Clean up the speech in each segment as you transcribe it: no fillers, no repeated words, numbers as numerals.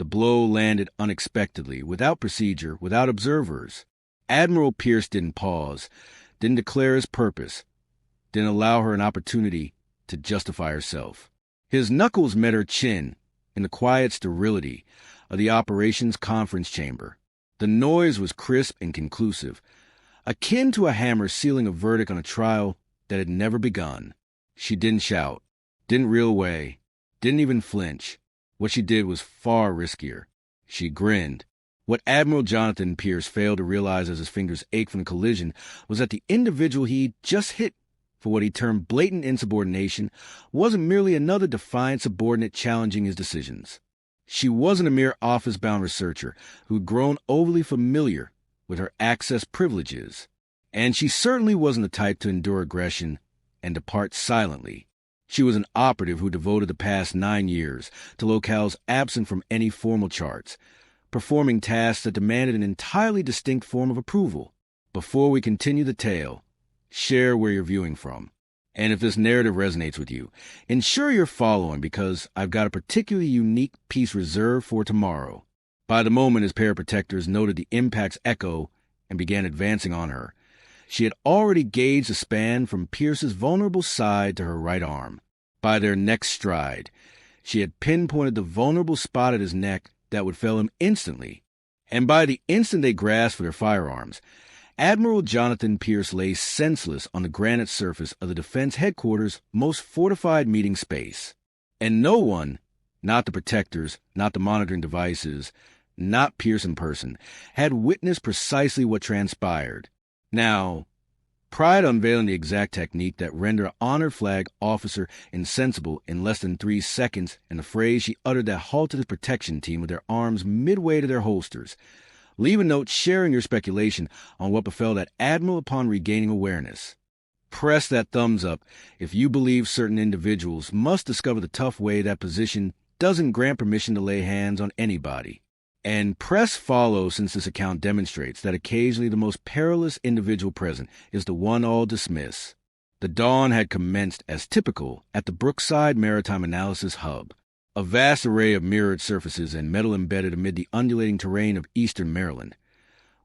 The blow landed unexpectedly, without procedure, without observers. Admiral Pierce didn't pause, didn't declare his purpose, didn't allow her an opportunity to justify herself. His knuckles met her chin in the quiet sterility of the operations conference chamber. The noise was crisp and conclusive, akin to a hammer sealing a verdict on a trial that had never begun. She didn't shout, didn't reel away, didn't even flinch. What she did was far riskier. She grinned. What Admiral Jonathan Pierce failed to realize as his fingers ached from the collision was that the individual he'd just hit for what he termed blatant insubordination wasn't merely another defiant subordinate challenging his decisions. She wasn't a mere office-bound researcher who'd grown overly familiar with her access privileges, and she certainly wasn't the type to endure aggression and depart silently. She was an operative who devoted the past 9 years to locales absent from any formal charts, performing tasks that demanded an entirely distinct form of approval. Before we continue the tale, share where you're viewing from. And if this narrative resonates with you, ensure you're following, because I've got a particularly unique piece reserved for tomorrow. By the moment his paraprotectors noted the impact's echo and began advancing on her, she had already gauged the span from Pierce's vulnerable side to her right arm. By their next stride, she had pinpointed the vulnerable spot at his neck that would fell him instantly. And by the instant they grasped for their firearms, Admiral Jonathan Pierce lay senseless on the granite surface of the Defense Headquarters' most fortified meeting space. And no one, not the protectors, not the monitoring devices, not Pierce in person, had witnessed precisely what transpired. Now, prior to unveiling the exact technique that rendered an honored flag officer insensible in less than 3 seconds and the phrase she uttered that halted the protection team with their arms midway to their holsters, leave a note sharing your speculation on what befell that Admiral upon regaining awareness. Press that thumbs up if you believe certain individuals must discover the tough way that position doesn't grant permission to lay hands on anybody. And press follow since this account demonstrates that occasionally the most perilous individual present is the one all dismiss. The dawn had commenced as typical at the Brookside Maritime Analysis Hub, a vast array of mirrored surfaces and metal embedded amid the undulating terrain of eastern Maryland,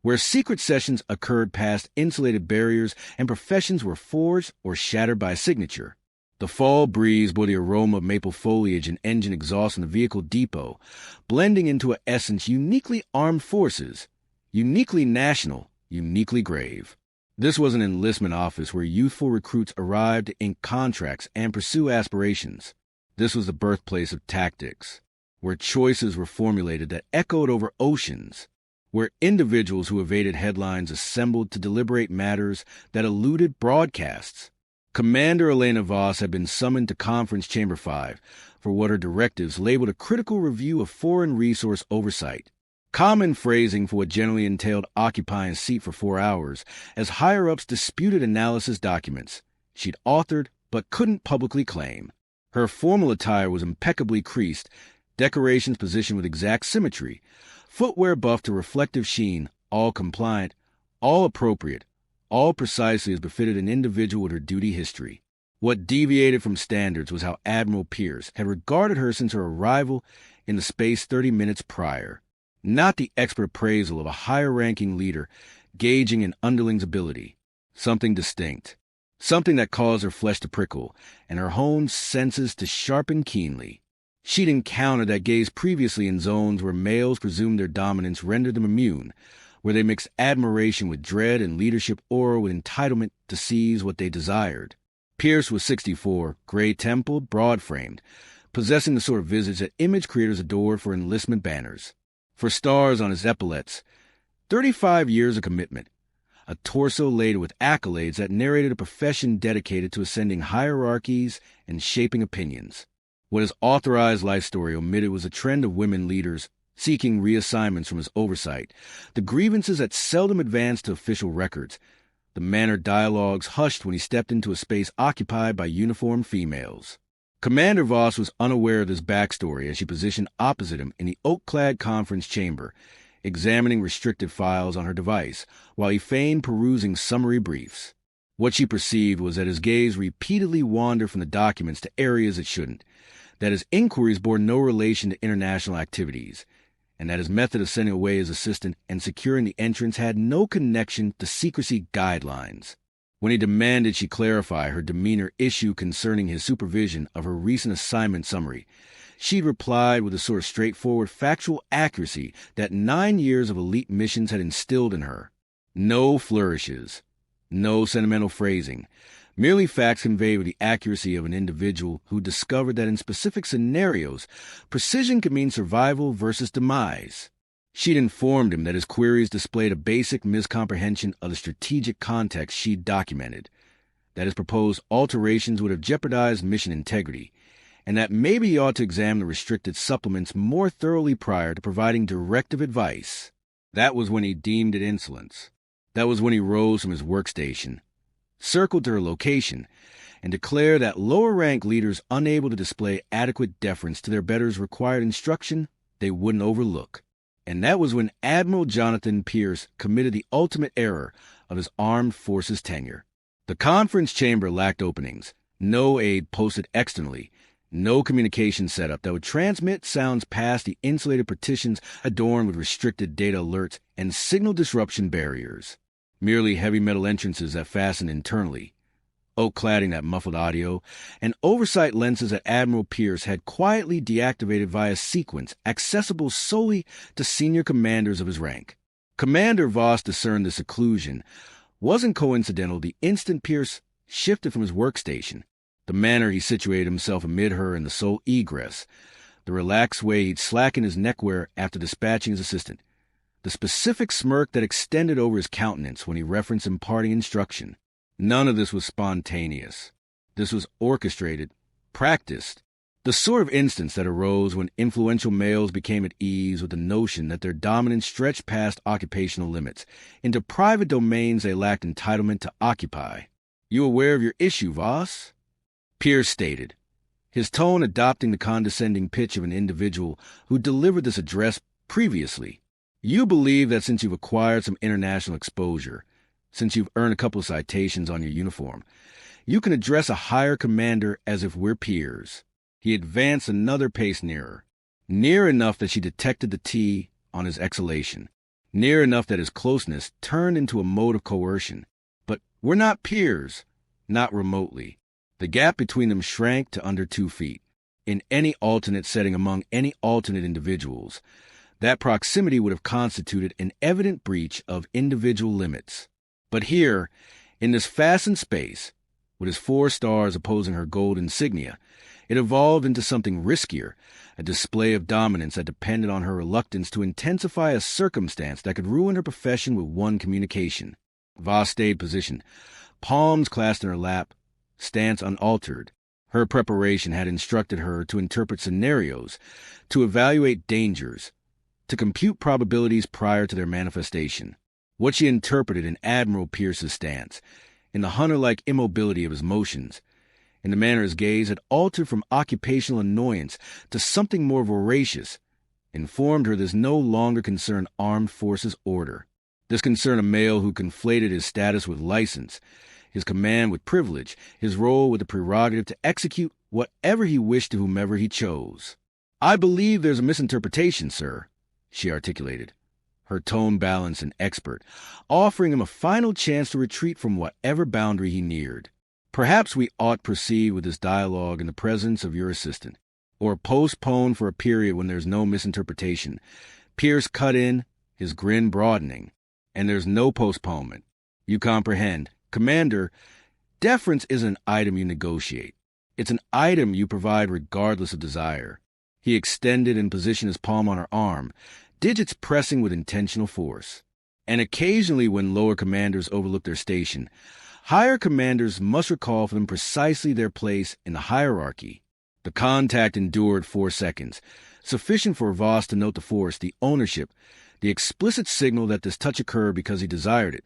where secret sessions occurred past insulated barriers and professions were forged or shattered by signature. The fall breeze bore the aroma of maple foliage and engine exhaust in the vehicle depot, blending into an essence uniquely armed forces, uniquely national, uniquely grave. This was an enlistment office where youthful recruits arrived to ink contracts and pursue aspirations. This was the birthplace of tactics, where choices were formulated that echoed over oceans, where individuals who evaded headlines assembled to deliberate matters that eluded broadcasts. Commander Elena Voss had been summoned to Conference Chamber 5 for what her directives labeled a critical review of foreign resource oversight, common phrasing for what generally entailed occupying a seat for 4 hours as higher-ups disputed analysis documents she'd authored but couldn't publicly claim. Her formal attire was impeccably creased, decorations positioned with exact symmetry, footwear buffed to reflective sheen, all compliant, all appropriate, all precisely as befitted an individual with her duty history. What deviated from standards was how Admiral Pierce had regarded her since her arrival in the space 30 minutes prior. Not the expert appraisal of a higher-ranking leader gauging an underling's ability. Something distinct. Something that caused her flesh to prickle and her honed senses to sharpen keenly. She'd encountered that gaze previously in zones where males presumed their dominance rendered them immune, where they mixed admiration with dread and leadership aura with entitlement to seize what they desired. Pierce was 64, gray-templed, broad-framed, possessing the sort of visage that image creators adored for enlistment banners. For stars on his epaulets, 35 years of commitment, a torso laden with accolades that narrated a profession dedicated to ascending hierarchies and shaping opinions. What his authorized life story omitted was a trend of women leaders seeking reassignments from his oversight, the grievances that seldom advanced to official records, the mannered dialogues hushed when he stepped into a space occupied by uniformed females. Commander Voss was unaware of this backstory as she positioned opposite him in the oak-clad conference chamber, examining restricted files on her device while he feigned perusing summary briefs. What she perceived was that his gaze repeatedly wandered from the documents to areas it shouldn't, that his inquiries bore no relation to international activities, and that his method of sending away his assistant and securing the entrance had no connection to secrecy guidelines. When he demanded she clarify her demeanor issue concerning his supervision of her recent assignment summary, she'd replied with a sort of straightforward factual accuracy that 9 years of elite missions had instilled in her. No flourishes, no sentimental phrasing, merely facts conveyed with the accuracy of an individual who discovered that in specific scenarios, precision could mean survival versus demise. She'd informed him that his queries displayed a basic miscomprehension of the strategic context she'd documented, that his proposed alterations would have jeopardized mission integrity, and that maybe he ought to examine the restricted supplements more thoroughly prior to providing directive advice. That was when he deemed it insolence. That was when he rose from his workstation, circled to her location, and declared that lower-rank leaders unable to display adequate deference to their betters required instruction they wouldn't overlook. And that was when Admiral Jonathan Pierce committed the ultimate error of his armed forces tenure. The conference chamber lacked openings, no aid posted externally, no communication setup that would transmit sounds past the insulated partitions adorned with restricted data alerts and signal disruption barriers. Merely heavy metal entrances that fastened internally, oak cladding that muffled audio, and oversight lenses that Admiral Pierce had quietly deactivated via sequence accessible solely to senior commanders of his rank. Commander Voss discerned the seclusion wasn't coincidental the instant Pierce shifted from his workstation, the manner he situated himself amid her in the sole egress, the relaxed way he'd slackened his neckwear after dispatching his assistant, the specific smirk that extended over his countenance when he referenced imparting instruction. None of this was spontaneous. This was orchestrated, practiced, the sort of instance that arose when influential males became at ease with the notion that their dominance stretched past occupational limits, into private domains they lacked entitlement to occupy. "You aware of your issue, Voss?" Pierce stated, his tone adopting the condescending pitch of an individual who delivered this address previously. "You believe that since you've acquired some international exposure, since you've earned a couple of citations on your uniform, you can address a higher commander as if we're peers." He advanced another pace nearer, near enough that she detected the T on his exhalation, near enough that his closeness turned into a mode of coercion. "But we're not peers, not remotely." The gap between them shrank to under 2 feet. In any alternate setting among any alternate individuals, that proximity would have constituted an evident breach of individual limits. But here, in this fastened space, with his 4 stars opposing her gold insignia, it evolved into something riskier, a display of dominance that depended on her reluctance to intensify a circumstance that could ruin her profession with one communication. Voss stayed positioned, palms clasped in her lap, stance unaltered. Her preparation had instructed her to interpret scenarios, to evaluate dangers, to compute probabilities prior to their manifestation. What she interpreted in Admiral Pierce's stance, in the hunter-like immobility of his motions, in the manner his gaze had altered from occupational annoyance to something more voracious, informed her this no longer concerned armed forces order. This concerned a male who conflated his status with license, his command with privilege, his role with the prerogative to execute whatever he wished to whomever he chose. "I believe there's a misinterpretation, sir," she articulated, her tone balanced and expert, offering him a final chance to retreat from whatever boundary he neared. "Perhaps we ought proceed with this dialogue in the presence of your assistant, or postpone for a period when there's no misinterpretation." Pierce cut in, his grin broadening. "And there's no postponement. You comprehend. Commander, deference isn't an item you negotiate. It's an item you provide regardless of desire." He extended and positioned his palm on her arm, digits pressing with intentional force. "And occasionally when lower commanders overlook their station, higher commanders must recall for them precisely their place in the hierarchy." The contact endured 4 seconds, sufficient for Voss to note the force, the ownership, the explicit signal that this touch occurred because he desired it,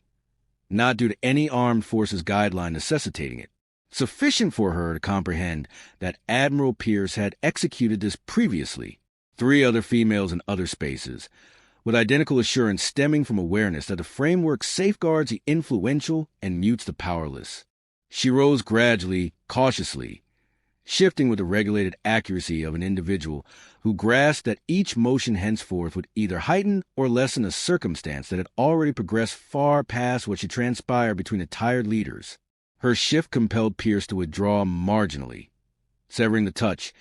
not due to any armed forces guideline necessitating it. Sufficient for her to comprehend that Admiral Pierce had executed this previously. 3 other females in other spaces, with identical assurance stemming from awareness that the framework safeguards the influential and mutes the powerless. She rose gradually, cautiously, shifting with the regulated accuracy of an individual who grasped that each motion henceforth would either heighten or lessen a circumstance that had already progressed far past what should transpire between the tired leaders. Her shift compelled Pierce to withdraw marginally, severing the touch,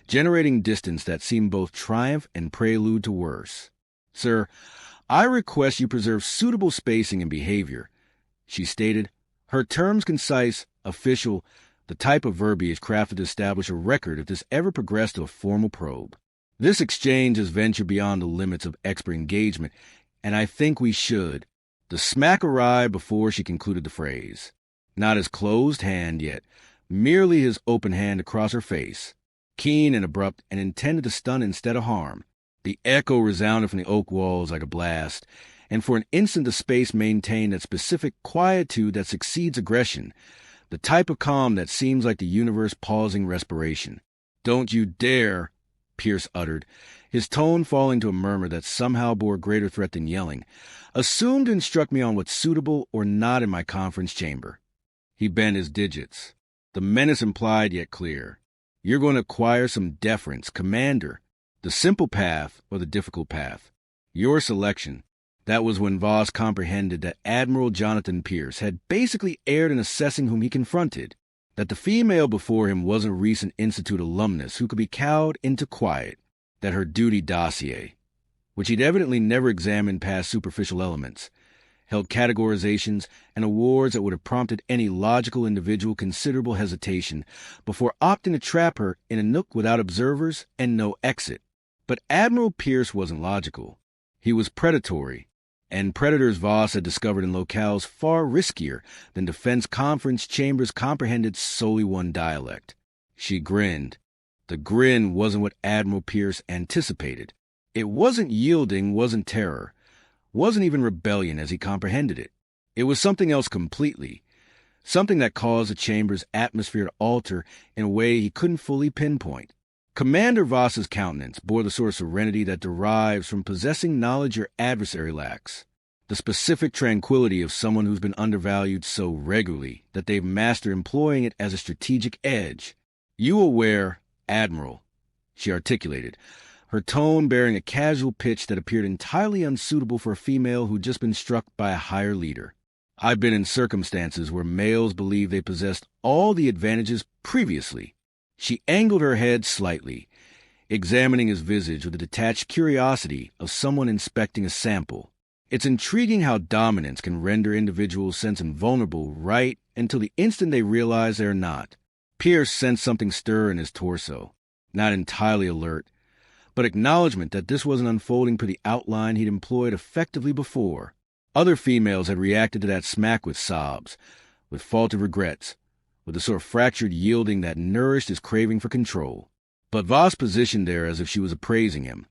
generating distance that seemed both triumph and prelude to worse. "Sir, I request you preserve suitable spacing and behavior," she stated, her terms concise, official, the type of verbiage crafted to establish a record if this ever progressed to a formal probe. "This exchange has ventured beyond the limits of expert engagement, and I think we should." The smack arrived before she concluded the phrase. Not his closed hand yet, merely his open hand across her face, keen and abrupt and intended to stun instead of harm. The echo resounded from the oak walls like a blast, and for an instant the space maintained that specific quietude that succeeds aggression, the type of calm that seems like the universe pausing respiration. "Don't you dare," Pierce uttered, his tone falling to a murmur that somehow bore greater threat than yelling, "assume to instruct me on what's suitable or not in my conference chamber." He bent his digits, the menace implied yet clear. "You're going to acquire some deference, Commander. The simple path or the difficult path. Your selection." That was when Voss comprehended that Admiral Jonathan Pierce had basically erred in assessing whom he confronted, that the female before him wasn't a recent Institute alumnus who could be cowed into quiet, that her duty dossier, which he'd evidently never examined past superficial elements, held categorizations and awards that would have prompted any logical individual considerable hesitation before opting to trap her in a nook without observers and no exit. But Admiral Pierce wasn't logical. He was predatory, and predators Voss had discovered in locales far riskier than defense conference chambers comprehended solely one dialect. She grinned. The grin wasn't what Admiral Pierce anticipated. It wasn't yielding, wasn't terror, wasn't even rebellion as he comprehended it. It was something else completely, something that caused the chamber's atmosphere to alter in a way he couldn't fully pinpoint. Commander Voss's countenance bore the sort of serenity that derives from possessing knowledge your adversary lacks, the specific tranquility of someone who's been undervalued so regularly that they've mastered employing it as a strategic edge. "You aware, Admiral," she articulated, her tone bearing a casual pitch that appeared entirely unsuitable for a female who'd just been struck by a higher leader. "I've been in circumstances where males believed they possessed all the advantages previously." She angled her head slightly, examining his visage with the detached curiosity of someone inspecting a sample. It's intriguing how dominance can render individuals sense invulnerable right until the instant they realize they're not. Pierce sensed something stir in his torso, not entirely alert, but acknowledgement that this wasn't unfolding per the outline he'd employed effectively before. Other females had reacted to that smack with sobs, with faltered regrets, with a sort of fractured yielding that nourished his craving for control. But Voss positioned there as if she was appraising him,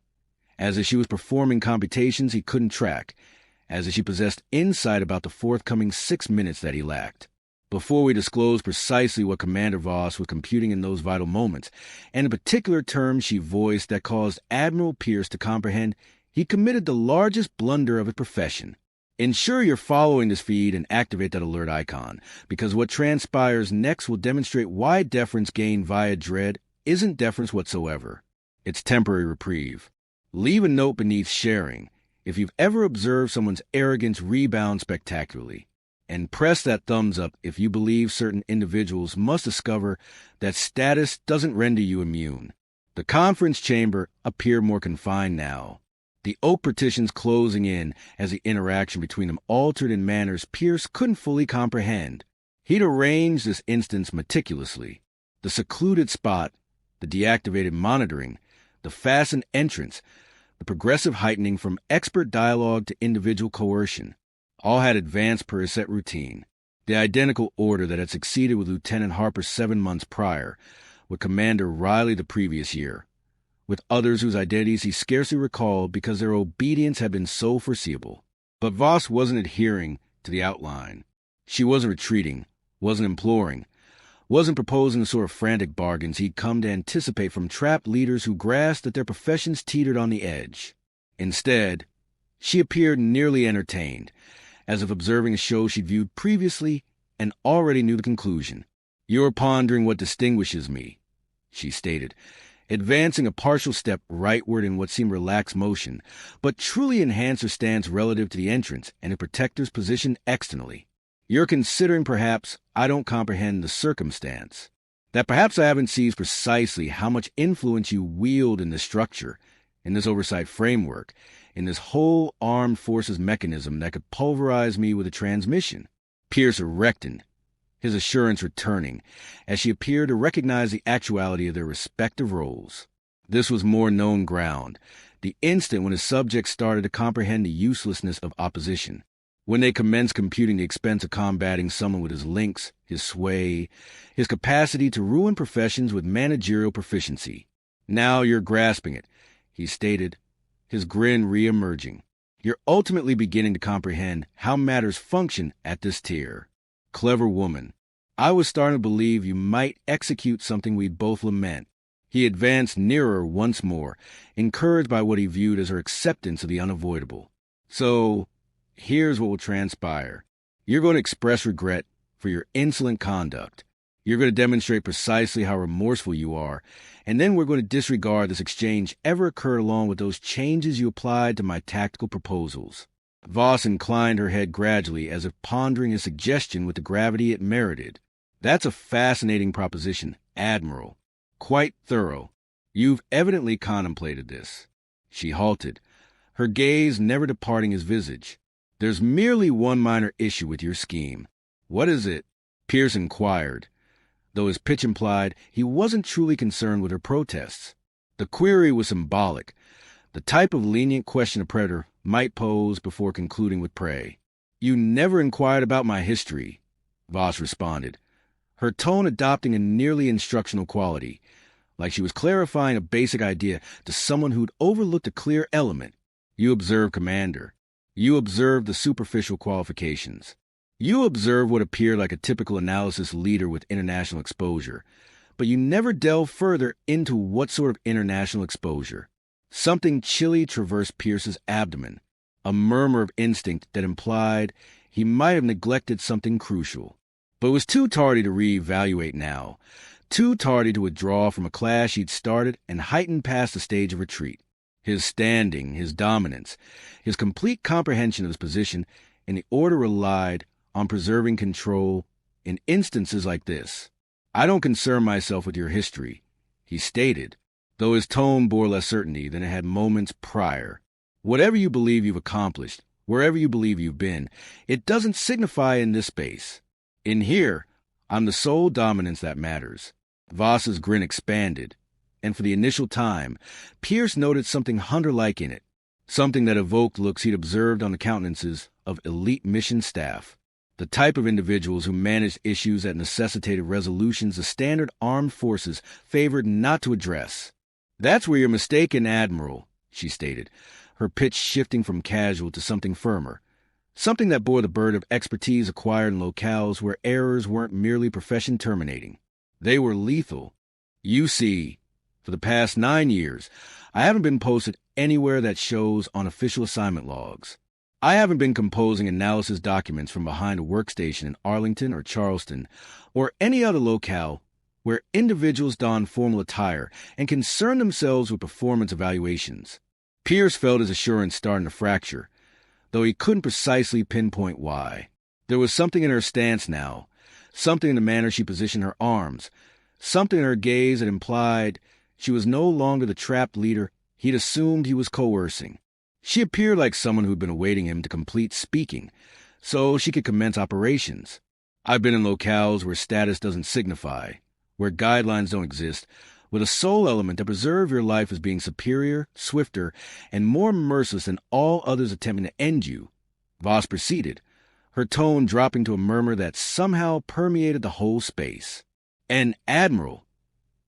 as if she was performing computations he couldn't track, as if she possessed insight about the forthcoming 6 minutes that he lacked. Before we disclose precisely what Commander Voss was computing in those vital moments, and in particular terms she voiced that caused Admiral Pierce to comprehend he committed the largest blunder of his profession. Ensure you're following this feed and activate that alert icon, because what transpires next will demonstrate why deference gained via dread isn't deference whatsoever. It's temporary reprieve. Leave a note beneath sharing if you've ever observed someone's arrogance rebound spectacularly, and press that thumbs up if you believe certain individuals must discover that status doesn't render you immune. The conference chamber appeared more confined now, the oak partitions closing in as the interaction between them altered in manners Pierce couldn't fully comprehend. He'd arranged this instance meticulously. The secluded spot, the deactivated monitoring, the fastened entrance, the progressive heightening from expert dialogue to individual coercion, all had advanced per a set routine. The identical order that had succeeded with Lieutenant Harper 7 months prior, with Commander Riley the previous year, with others whose identities he scarcely recalled because their obedience had been so foreseeable. But Voss wasn't adhering to the outline. She wasn't retreating, wasn't imploring, wasn't proposing the sort of frantic bargains he'd come to anticipate from trapped leaders who grasped that their professions teetered on the edge. Instead, she appeared nearly entertained, as if observing a show she'd viewed previously and already knew the conclusion. "You're pondering what distinguishes me," she stated, advancing a partial step rightward in what seemed relaxed motion, but truly enhanced her stance relative to the entrance and the protector's position externally. You're considering perhaps I don't comprehend the circumstance. That perhaps I haven't seized precisely how much influence you wield in this structure, in this oversight framework, in this whole armed forces mechanism that could pulverize me with a transmission. Pierce erected, his assurance returning, as she appeared to recognize the actuality of their respective roles. This was more known ground, the instant when his subjects started to comprehend the uselessness of opposition, when they commenced computing the expense of combating someone with his links, his sway, his capacity to ruin professions with managerial proficiency. Now you're grasping it, he stated, his grin re-emerging. You're ultimately beginning to comprehend how matters function at this tier. Clever woman. I was starting to believe you might execute something we both lament. He advanced nearer once more, encouraged by what he viewed as her acceptance of the unavoidable. So, here's what will transpire. You're going to express regret for your insolent conduct. You're going to demonstrate precisely how remorseful you are, and then we're going to disregard this exchange ever occurred along with those changes you applied to my tactical proposals. Voss inclined her head gradually as if pondering his suggestion with the gravity it merited. That's a fascinating proposition, Admiral. Quite thorough. You've evidently contemplated this. She halted, her gaze never departing his visage. There's merely one minor issue with your scheme. What is it? Pierce inquired, though his pitch implied he wasn't truly concerned with her protests. The query was symbolic, the type of lenient question a predator might pose before concluding with prey. You never inquired about my history, Voss responded, her tone adopting a nearly instructional quality, like she was clarifying a basic idea to someone who'd overlooked a clear element. You observed, Commander. You observed the superficial qualifications. You observed what appeared like a typical analysis leader with international exposure, but you never delved further into what sort of international exposure. Something chilly traversed Pierce's abdomen, a murmur of instinct that implied he might have neglected something crucial. But it was too tardy to reevaluate now, too tardy to withdraw from a clash he'd started and heightened past the stage of retreat. His standing, his dominance, his complete comprehension of his position in the order relied on preserving control in instances like this. I don't concern myself with your history, he stated, though his tone bore less certainty than it had moments prior. Whatever you believe you've accomplished, wherever you believe you've been, it doesn't signify in this space. In here, I'm the sole dominance that matters. Voss's grin expanded, and for the initial time, Pierce noted something hunter-like in it, something that evoked looks he'd observed on the countenances of elite mission staff, the type of individuals who managed issues that necessitated resolutions the standard armed forces favored not to address. That's where you're mistaken, Admiral, she stated, her pitch shifting from casual to something firmer, something that bore the burden of expertise acquired in locales where errors weren't merely profession terminating. They were lethal. You see, for the past 9 years, I haven't been posted anywhere that shows on official assignment logs. I haven't been composing analysis documents from behind a workstation in Arlington or Charleston or any other locale where individuals don formal attire and concern themselves with performance evaluations. Pierce felt his assurance starting to fracture, though he couldn't precisely pinpoint why. There was something in her stance now, something in the manner she positioned her arms, something in her gaze that implied she was no longer the trapped leader he'd assumed he was coercing. She appeared like someone who'd been awaiting him to complete speaking, so she could commence operations. I've been in locales where status doesn't signify, where guidelines don't exist, with a sole element that preserve your life as being superior, swifter, and more merciless than all others attempting to end you. Voss proceeded, her tone dropping to a murmur that somehow permeated the whole space. And Admiral,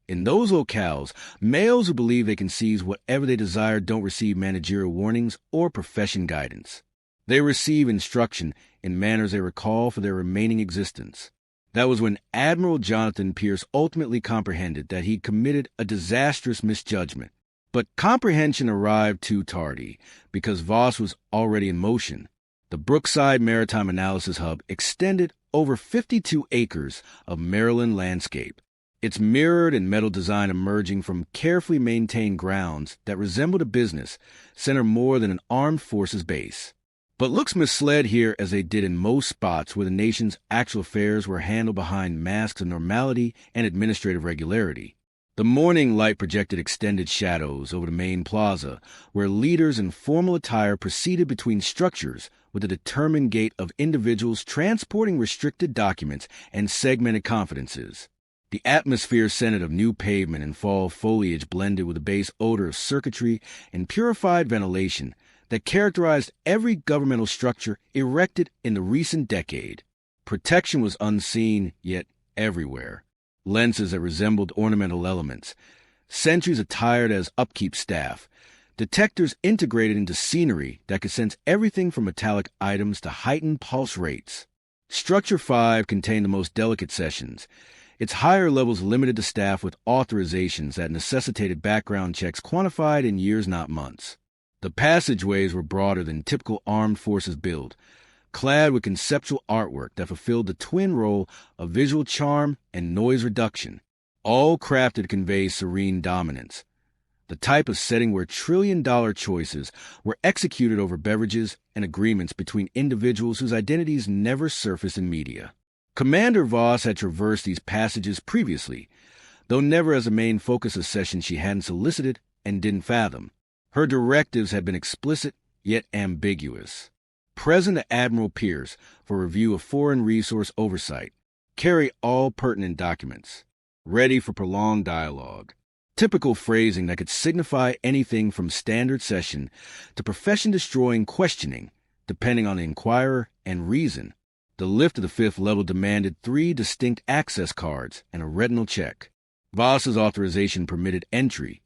in those locales, males who believe they can seize whatever they desire don't receive managerial warnings or profession guidance. They receive instruction in manners they recall for their remaining existence. That was when Admiral Jonathan Pierce ultimately comprehended that he'd committed a disastrous misjudgment. But comprehension arrived too tardy, because Voss was already in motion. The Brookside Maritime Analysis Hub extended over 52 acres of Maryland landscape. its mirrored and metal design emerging from carefully maintained grounds that resembled a business center more than an armed forces base. But looks misled here as they did in most spots where the nation's actual affairs were handled behind masks of normality and administrative regularity. The morning light projected extended shadows over the main plaza, where leaders in formal attire proceeded between structures with the determined gait of individuals transporting restricted documents and segmented confidences. The atmosphere scented of new pavement and fall foliage blended with the base odor of circuitry and purified ventilation that characterized every governmental structure erected in the recent decade. Protection was unseen, yet everywhere. Lenses that resembled ornamental elements, sentries attired as upkeep staff, detectors integrated into scenery that could sense everything from metallic items to heightened pulse rates. Structure 5 contained the most delicate sessions. Its higher levels limited the staff with authorizations that necessitated background checks quantified in years, not months. The passageways were broader than typical armed forces build, clad with conceptual artwork that fulfilled the twin role of visual charm and noise reduction, all crafted to convey serene dominance, the type of setting where trillion-dollar choices were executed over beverages and agreements between individuals whose identities never surfaced in media. Commander Voss had traversed these passages previously, though never as a main focus of sessions she hadn't solicited and didn't fathom. Her directives had been explicit, yet ambiguous. Present at Admiral Pierce for review of foreign resource oversight. Carry all pertinent documents. Ready for prolonged dialogue. Typical phrasing that could signify anything from standard session to profession-destroying questioning, depending on the inquirer and reason. The lift of the 5th level demanded 3 distinct access cards and a retinal check. Voss's authorization permitted entry,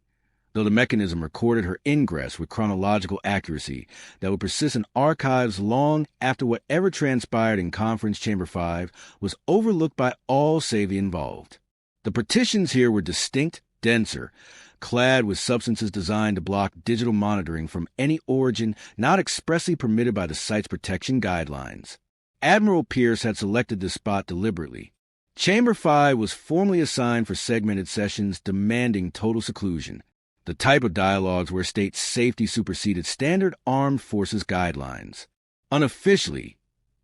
though the mechanism recorded her ingress with chronological accuracy that would persist in archives long after whatever transpired in Conference Chamber 5 was overlooked by all save the involved. The partitions here were distinct, denser, clad with substances designed to block digital monitoring from any origin not expressly permitted by the site's protection guidelines. Admiral Pierce had selected this spot deliberately. Chamber 5 was formally assigned for segmented sessions demanding total seclusion, the type of dialogues where state safety superseded standard armed forces guidelines. Unofficially,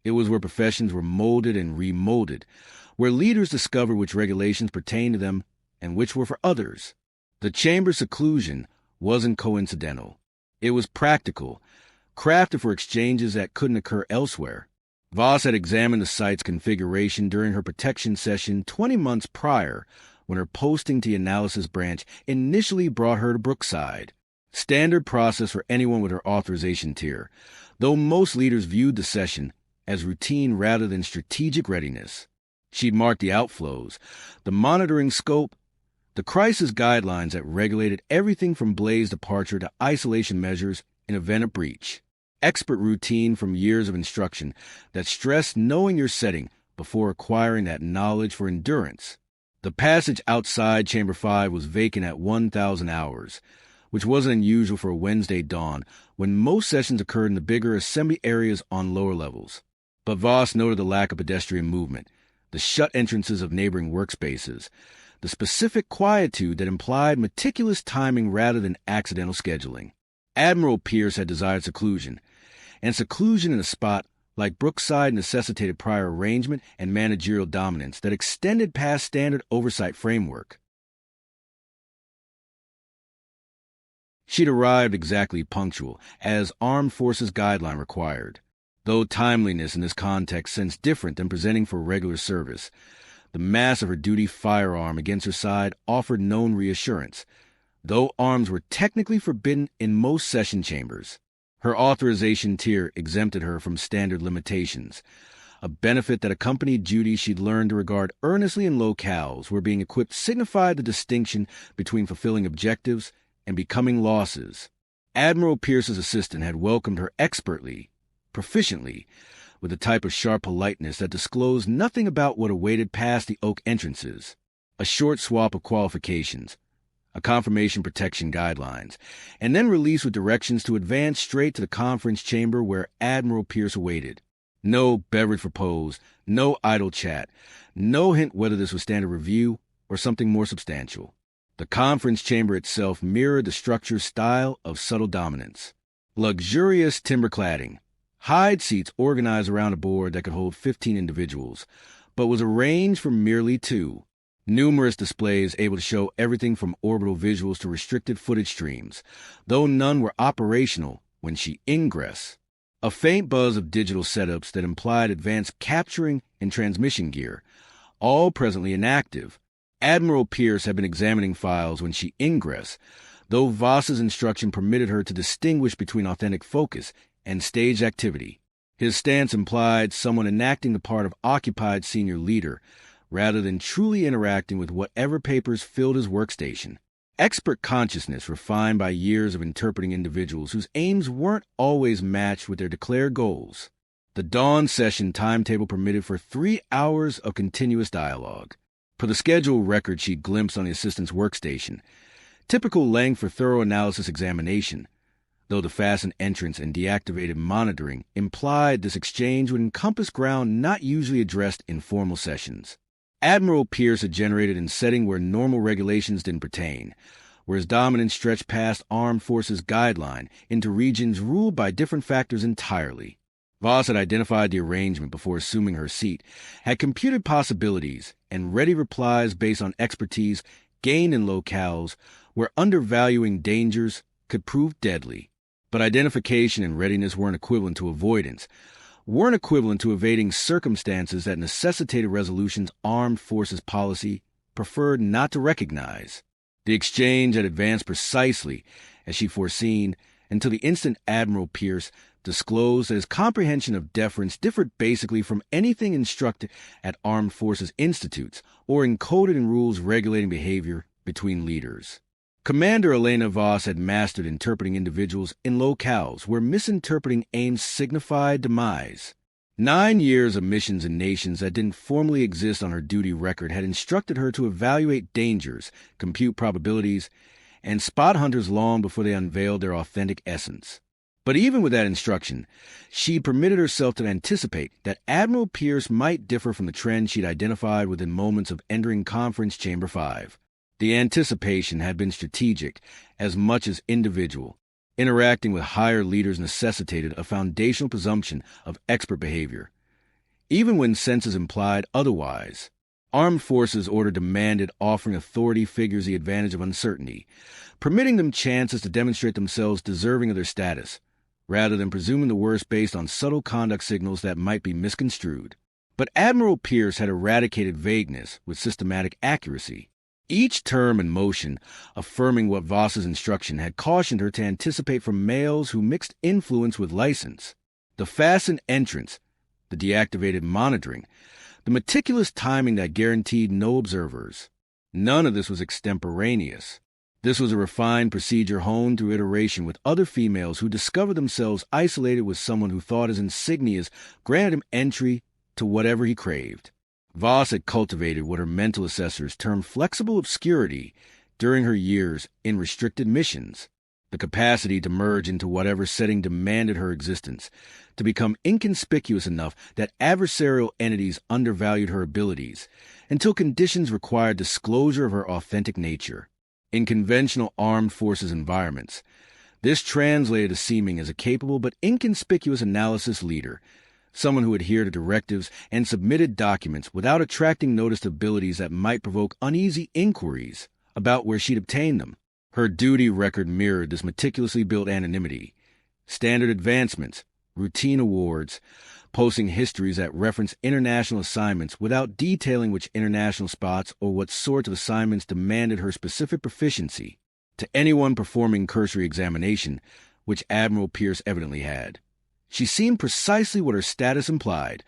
it was where professions were molded and remolded, where leaders discovered which regulations pertained to them and which were for others. The chamber's seclusion wasn't coincidental. It was practical, crafted for exchanges that couldn't occur elsewhere. Voss had examined the site's configuration during her protection session 20 months prior, when her posting to the analysis branch initially brought her to Brookside. Standard process for anyone with her authorization tier, though most leaders viewed the session as routine rather than strategic readiness. She'd marked the outflows, the monitoring scope, the crisis guidelines that regulated everything from blaze departure to isolation measures in event of breach. Expert routine from years of instruction that stressed knowing your setting before acquiring that knowledge for endurance. The passage outside Chamber 5 was vacant at 1,000 hours, which wasn't unusual for a Wednesday dawn when most sessions occurred in the bigger assembly areas on lower levels. But Voss noted the lack of pedestrian movement, the shut entrances of neighboring workspaces, the specific quietude that implied meticulous timing rather than accidental scheduling. Admiral Pierce had desired seclusion, and seclusion in a spot like Brookside necessitated prior arrangement and managerial dominance that extended past standard oversight framework. She'd arrived exactly punctual, as Armed Forces guideline required. Though timeliness in this context sensed different than presenting for regular service, the mass of her duty firearm against her side offered known reassurance, though arms were technically forbidden in most session chambers. Her authorization tier exempted her from standard limitations, a benefit that accompanied duties she'd learned to regard earnestly in locales where being equipped signified the distinction between fulfilling objectives and becoming losses. Admiral Pierce's assistant had welcomed her expertly, proficiently, with a type of sharp politeness that disclosed nothing about what awaited past the oak entrances. A short swap of qualifications, a confirmation protection guidelines, and then released with directions to advance straight to the conference chamber where Admiral Pierce awaited. No beverage proposed, no idle chat, no hint whether this was standard review or something more substantial. The conference chamber itself mirrored the structure's style of subtle dominance. Luxurious timber cladding, hide seats organized around a board that could hold 15 individuals, but was arranged for merely 2. Numerous displays able to show everything from orbital visuals to restricted footage streams, though none were operational when she ingressed. A faint buzz of digital setups that implied advanced capturing and transmission gear, all presently inactive. Admiral Pierce had been examining files when she ingressed, though Voss's instruction permitted her to distinguish between authentic focus and staged activity. His stance implied someone enacting the part of occupied senior leader, rather than truly interacting with whatever papers filled his workstation. Expert consciousness refined by years of interpreting individuals whose aims weren't always matched with their declared goals. The dawn session timetable permitted for 3 hours of continuous dialogue. Per the schedule record she'd glimpsed on the assistant's workstation, typical length for thorough analysis examination, though the fastened entrance and deactivated monitoring implied this exchange would encompass ground not usually addressed in formal sessions. Admiral Pierce had generated in setting where normal regulations didn't pertain, where his dominance stretched past armed forces guideline into regions ruled by different factors entirely. Voss had identified the arrangement before assuming her seat, had computed possibilities and ready replies based on expertise gained in locales where undervaluing dangers could prove deadly. But identification and readiness weren't equivalent to avoidance, weren't equivalent to evading circumstances that necessitated resolutions armed forces policy preferred not to recognize. The exchange had advanced precisely as she foreseen until the instant Admiral Pierce disclosed that his comprehension of deference differed basically from anything instructed at armed forces institutes or encoded in rules regulating behavior between leaders. Commander Elena Voss had mastered interpreting individuals in locales where misinterpreting aims signified demise. 9 years of missions in nations that didn't formally exist on her duty record had instructed her to evaluate dangers, compute probabilities, and spot hunters long before they unveiled their authentic essence. But even with that instruction, she permitted herself to anticipate that Admiral Pierce might differ from the trend she'd identified within moments of entering Conference Chamber 5. The anticipation had been strategic as much as individual. Interacting with higher leaders necessitated a foundational presumption of expert behavior, even when senses implied otherwise. Armed forces order demanded offering authority figures the advantage of uncertainty, permitting them chances to demonstrate themselves deserving of their status, rather than presuming the worst based on subtle conduct signals that might be misconstrued. But Admiral Pierce had eradicated vagueness with systematic accuracy. Each term and motion, affirming what Voss's instruction, had cautioned her to anticipate from males who mixed influence with license. The fastened entrance, the deactivated monitoring, the meticulous timing that guaranteed no observers. None of this was extemporaneous. This was a refined procedure honed through iteration with other females who discovered themselves isolated with someone who thought his insignias granted him entry to whatever he craved. Voss had cultivated what her mental assessors termed flexible obscurity during her years in restricted missions, the capacity to merge into whatever setting demanded her existence, to become inconspicuous enough that adversarial entities undervalued her abilities, until conditions required disclosure of her authentic nature. In conventional armed forces environments, this translated to seeming as a capable but inconspicuous analysis leader, someone who adhered to directives and submitted documents without attracting notice to abilities that might provoke uneasy inquiries about where she'd obtained them. Her duty record mirrored this meticulously built anonymity. Standard advancements, routine awards, posting histories that reference international assignments without detailing which international spots or what sorts of assignments demanded her specific proficiency. To anyone performing cursory examination, which Admiral Pierce evidently had, she seemed precisely what her status implied,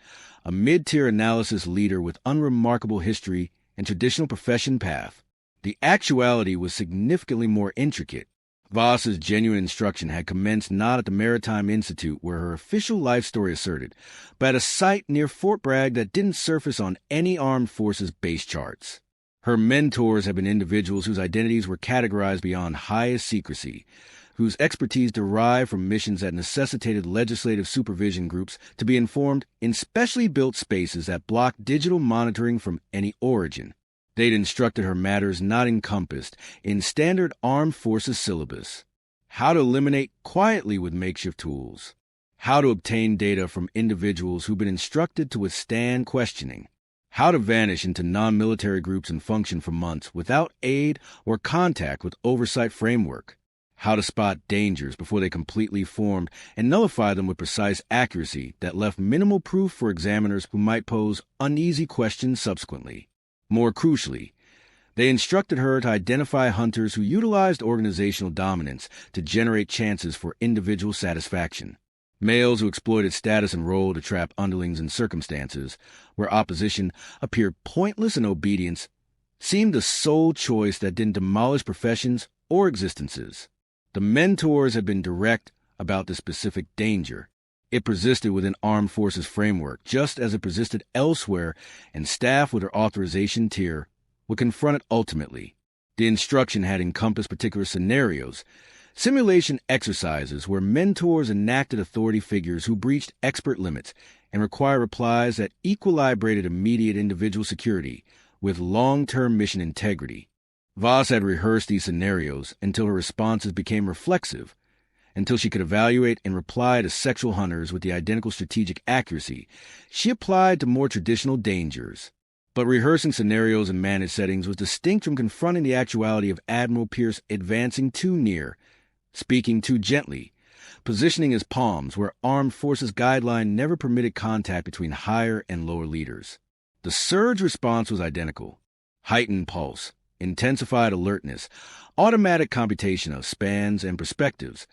a mid-tier analysis leader with unremarkable history and traditional profession path. The actuality was significantly more intricate. Voss's genuine instruction had commenced not at the Maritime Institute where her official life story asserted, but at a site near Fort Bragg that didn't surface on any armed forces base charts. Her mentors had been individuals whose identities were categorized beyond highest secrecy, whose expertise derived from missions that necessitated legislative supervision groups to be informed in specially built spaces that blocked digital monitoring from any origin. They'd instructed her matters not encompassed in standard armed forces syllabus. How to eliminate quietly with makeshift tools. How to obtain data from individuals who've been instructed to withstand questioning. How to vanish into non-military groups and function for months without aid or contact with oversight framework. How to spot dangers before they completely formed and nullify them with precise accuracy that left minimal proof for examiners who might pose uneasy questions subsequently. More crucially, they instructed her to identify hunters who utilized organizational dominance to generate chances for individual satisfaction. Males who exploited status and role to trap underlings in circumstances where opposition appeared pointless and obedience seemed the sole choice that didn't demolish professions or existences. The mentors had been direct about the specific danger. It persisted within armed forces framework, just as it persisted elsewhere, and staff with their authorization tier would confront it ultimately. The instruction had encompassed particular scenarios, simulation exercises where mentors enacted authority figures who breached expert limits and required replies that equilibrated immediate individual security with long-term mission integrity. Voss had rehearsed these scenarios until her responses became reflexive, until she could evaluate and reply to sexual hunters with the identical strategic accuracy she applied to more traditional dangers. But rehearsing scenarios in managed settings was distinct from confronting the actuality of Admiral Pierce advancing too near, speaking too gently, positioning his palms where armed forces guideline never permitted contact between higher and lower leaders. The surge response was identical. Heightened pulse, intensified alertness, automatic computation of spans and perspectives,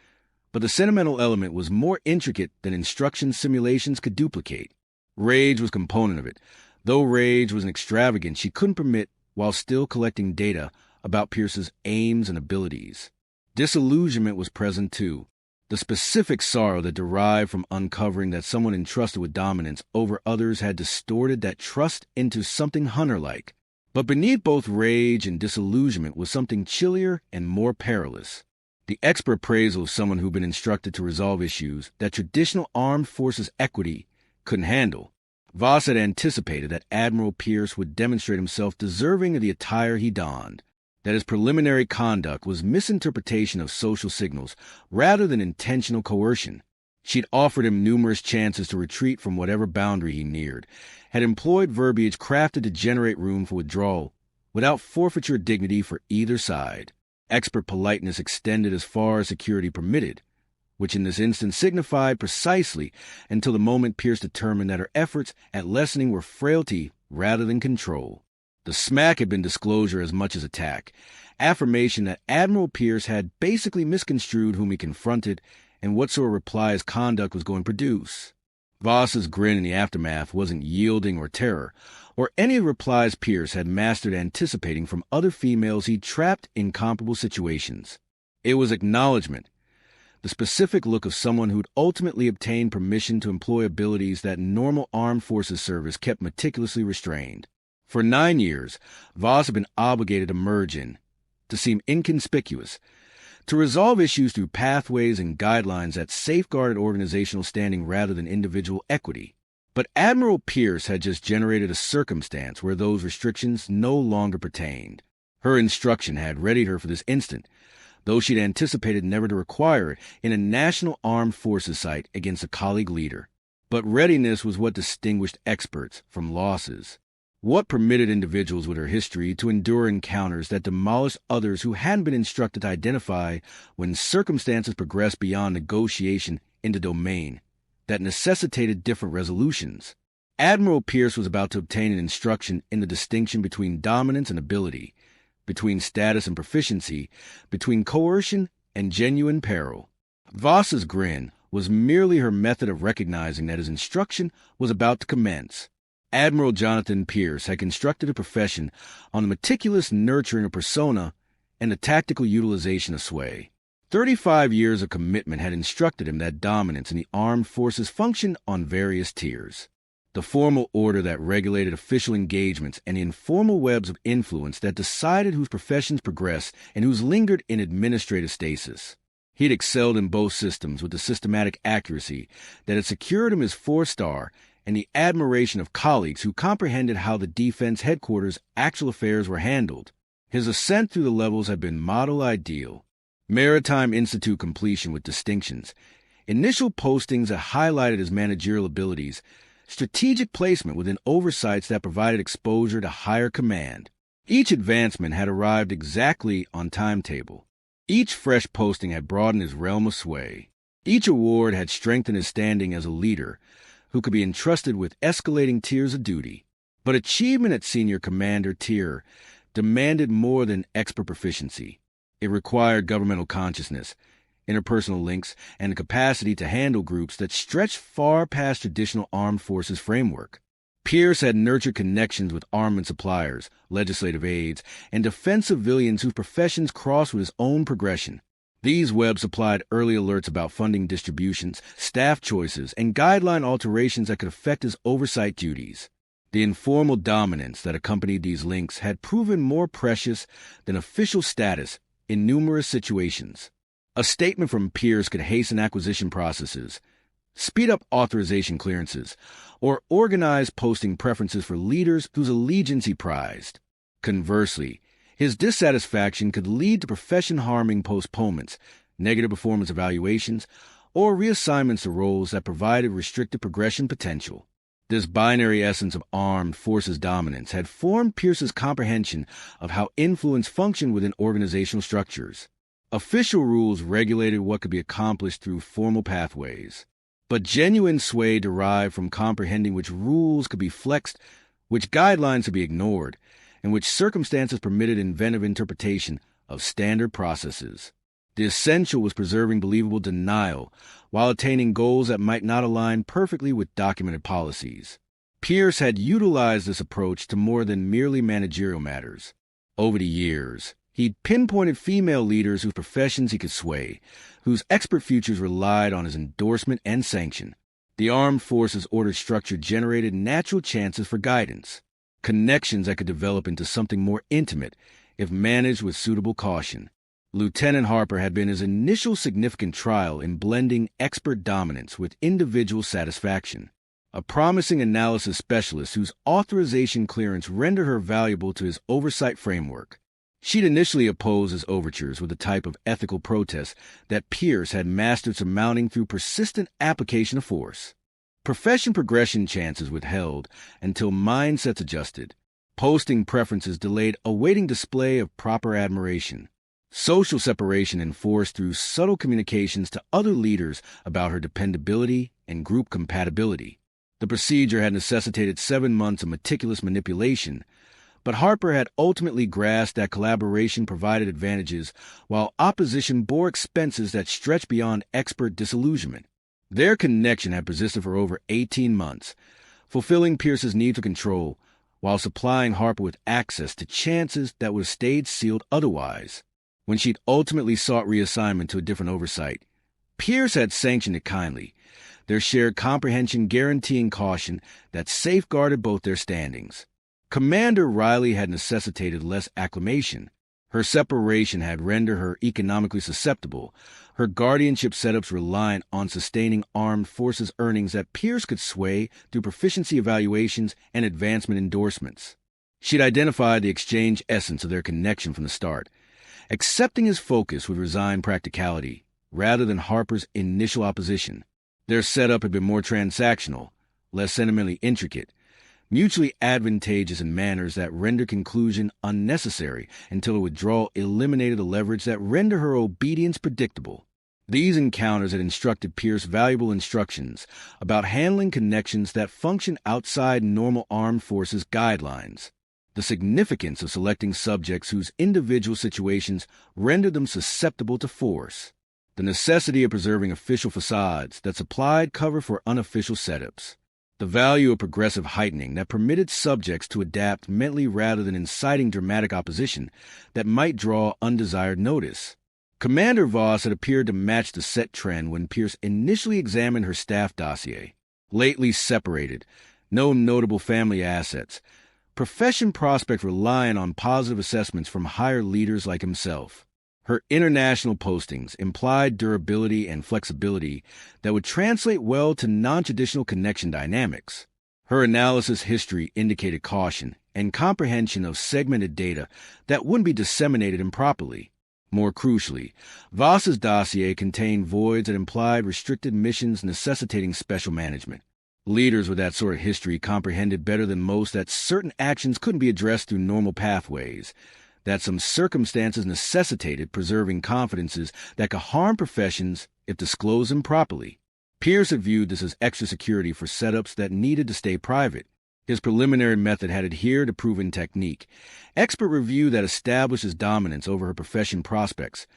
but the sentimental element was more intricate than instruction simulations could duplicate. Rage was a component of it, though rage was an extravagance she couldn't permit while still collecting data about Pierce's aims and abilities. Disillusionment was present too, the specific sorrow that derived from uncovering that someone entrusted with dominance over others had distorted that trust into something hunter-like. But beneath both rage and disillusionment was something chillier and more perilous. The expert appraisal of someone who'd been instructed to resolve issues that traditional armed forces equity couldn't handle. Voss had anticipated that Admiral Pierce would demonstrate himself deserving of the attire he donned, that his preliminary conduct was misinterpretation of social signals rather than intentional coercion. She'd offered him numerous chances to retreat from whatever boundary he neared, had employed verbiage crafted to generate room for withdrawal without forfeiture of dignity for either side. Expert politeness extended as far as security permitted, which in this instance signified precisely until the moment Pierce determined that her efforts at lessening were frailty rather than control. The smack had been disclosure as much as attack, affirmation that Admiral Pierce had basically misconstrued whom he confronted and what sort of reply his conduct was going to produce. Voss's grin in the aftermath wasn't yielding or terror, or any of the replies Pierce had mastered anticipating from other females he'd trapped in comparable situations. It was acknowledgement, the specific look of someone who'd ultimately obtained permission to employ abilities that normal armed forces service kept meticulously restrained. For 9 years, Voss had been obligated to merge in, to seem inconspicuous, to resolve issues through pathways and guidelines that safeguarded organizational standing rather than individual equity. But Admiral Pierce had just generated a circumstance where those restrictions no longer pertained. Her instruction had readied her for this instant, though she'd anticipated never to require it in a national armed forces site against a colleague leader. But readiness was what distinguished experts from losses. What permitted individuals with her history to endure encounters that demolished others who hadn't been instructed to identify when circumstances progressed beyond negotiation into domain that necessitated different resolutions. Admiral Pierce was about to obtain an instruction in the distinction between dominance and ability, between status and proficiency, between coercion and genuine peril. Voss's grin was merely her method of recognizing that his instruction was about to commence. Admiral Jonathan Pierce had constructed a profession on the meticulous nurturing of persona and the tactical utilization of sway. 35 years of commitment had instructed him that dominance in the armed forces functioned on various tiers. The formal order that regulated official engagements and the informal webs of influence that decided whose professions progressed and whose lingered in administrative stasis. He had excelled in both systems with the systematic accuracy that had secured him his 4-star and the admiration of colleagues who comprehended how the defense headquarters' actual affairs were handled. His ascent through the levels had been model ideal. Maritime Institute completion with distinctions, initial postings that highlighted his managerial abilities, strategic placement within oversights that provided exposure to higher command. Each advancement had arrived exactly on timetable. Each fresh posting had broadened his realm of sway. Each award had strengthened his standing as a leader who could be entrusted with escalating tiers of duty. But achievement at senior commander tier demanded more than expert proficiency. It required governmental consciousness, interpersonal links, and the capacity to handle groups that stretched far past traditional armed forces framework. Pierce had nurtured connections with armament suppliers, legislative aides, and defense civilians whose professions crossed with his own progression. These webs supplied early alerts about funding distributions, staff choices, and guideline alterations that could affect his oversight duties. The informal dominance that accompanied these links had proven more precious than official status in numerous situations. A statement from Pierce could hasten acquisition processes, speed up authorization clearances, or organize posting preferences for leaders whose allegiance he prized. Conversely, his dissatisfaction could lead to profession-harming postponements, negative performance evaluations, or reassignments to roles that provided restricted progression potential. This binary essence of armed forces dominance had formed Pierce's comprehension of how influence functioned within organizational structures. Official rules regulated what could be accomplished through formal pathways. But genuine sway derived from comprehending which rules could be flexed, which guidelines could be ignored, and which circumstances permitted inventive interpretation of standard processes. The essential was preserving believable denial while attaining goals that might not align perfectly with documented policies. Pierce had utilized this approach to more than merely managerial matters. Over the years, he'd pinpointed female leaders whose professions he could sway, whose expert futures relied on his endorsement and sanction. The armed forces order structure generated natural chances for guidance, connections that could develop into something more intimate if managed with suitable caution. Lieutenant Harper had been his initial significant trial in blending expert dominance with individual satisfaction, a promising analysis specialist whose authorization clearance rendered her valuable to his oversight framework. She'd initially opposed his overtures with a type of ethical protest that Pierce had mastered surmounting through persistent application of force. Profession progression chances withheld until mindsets adjusted. Posting preferences delayed awaiting display of proper admiration. Social separation enforced through subtle communications to other leaders about her dependability and group compatibility. The procedure had necessitated 7 months of meticulous manipulation, but Harper had ultimately grasped that collaboration provided advantages while opposition bore expenses that stretched beyond expert disillusionment. Their connection had persisted for over 18 months, fulfilling Pierce's need for control while supplying Harper with access to chances that would have stayed sealed otherwise. When she'd ultimately sought reassignment to a different oversight, Pierce had sanctioned it kindly, their shared comprehension guaranteeing caution that safeguarded both their standings. Commander Riley had necessitated less acclamation. Her separation had rendered her economically susceptible, her guardianship setups reliant on sustaining armed forces earnings that Pierce could sway through proficiency evaluations and advancement endorsements. She'd identified the exchange essence of their connection from the start, accepting his focus with resigned practicality rather than Harper's initial opposition. Their setup had been more transactional, less sentimentally intricate, mutually advantageous in manners that rendered conclusion unnecessary until her withdrawal eliminated the leverage that rendered her obedience predictable. These encounters had instructed Pierce valuable instructions about handling connections that function outside normal armed forces guidelines, the significance of selecting subjects whose individual situations rendered them susceptible to force, the necessity of preserving official facades that supplied cover for unofficial setups, the value of progressive heightening that permitted subjects to adapt mentally rather than inciting dramatic opposition that might draw undesired notice. Commander Voss had appeared to match the set trend when Pierce initially examined her staff dossier. Lately separated, no notable family assets, profession prospect relying on positive assessments from higher leaders like himself. Her international postings implied durability and flexibility that would translate well to non-traditional connection dynamics. Her analysis history indicated caution and comprehension of segmented data that wouldn't be disseminated improperly. More crucially, Voss's dossier contained voids that implied restricted missions necessitating special management. Leaders with that sort of history comprehended better than most that certain actions couldn't be addressed through normal pathways, that some circumstances necessitated preserving confidences that could harm professions if disclosed improperly. Pierce had viewed this as extra security for setups that needed to stay private. His preliminary method had adhered to proven technique, expert review that established his dominance over her profession prospects,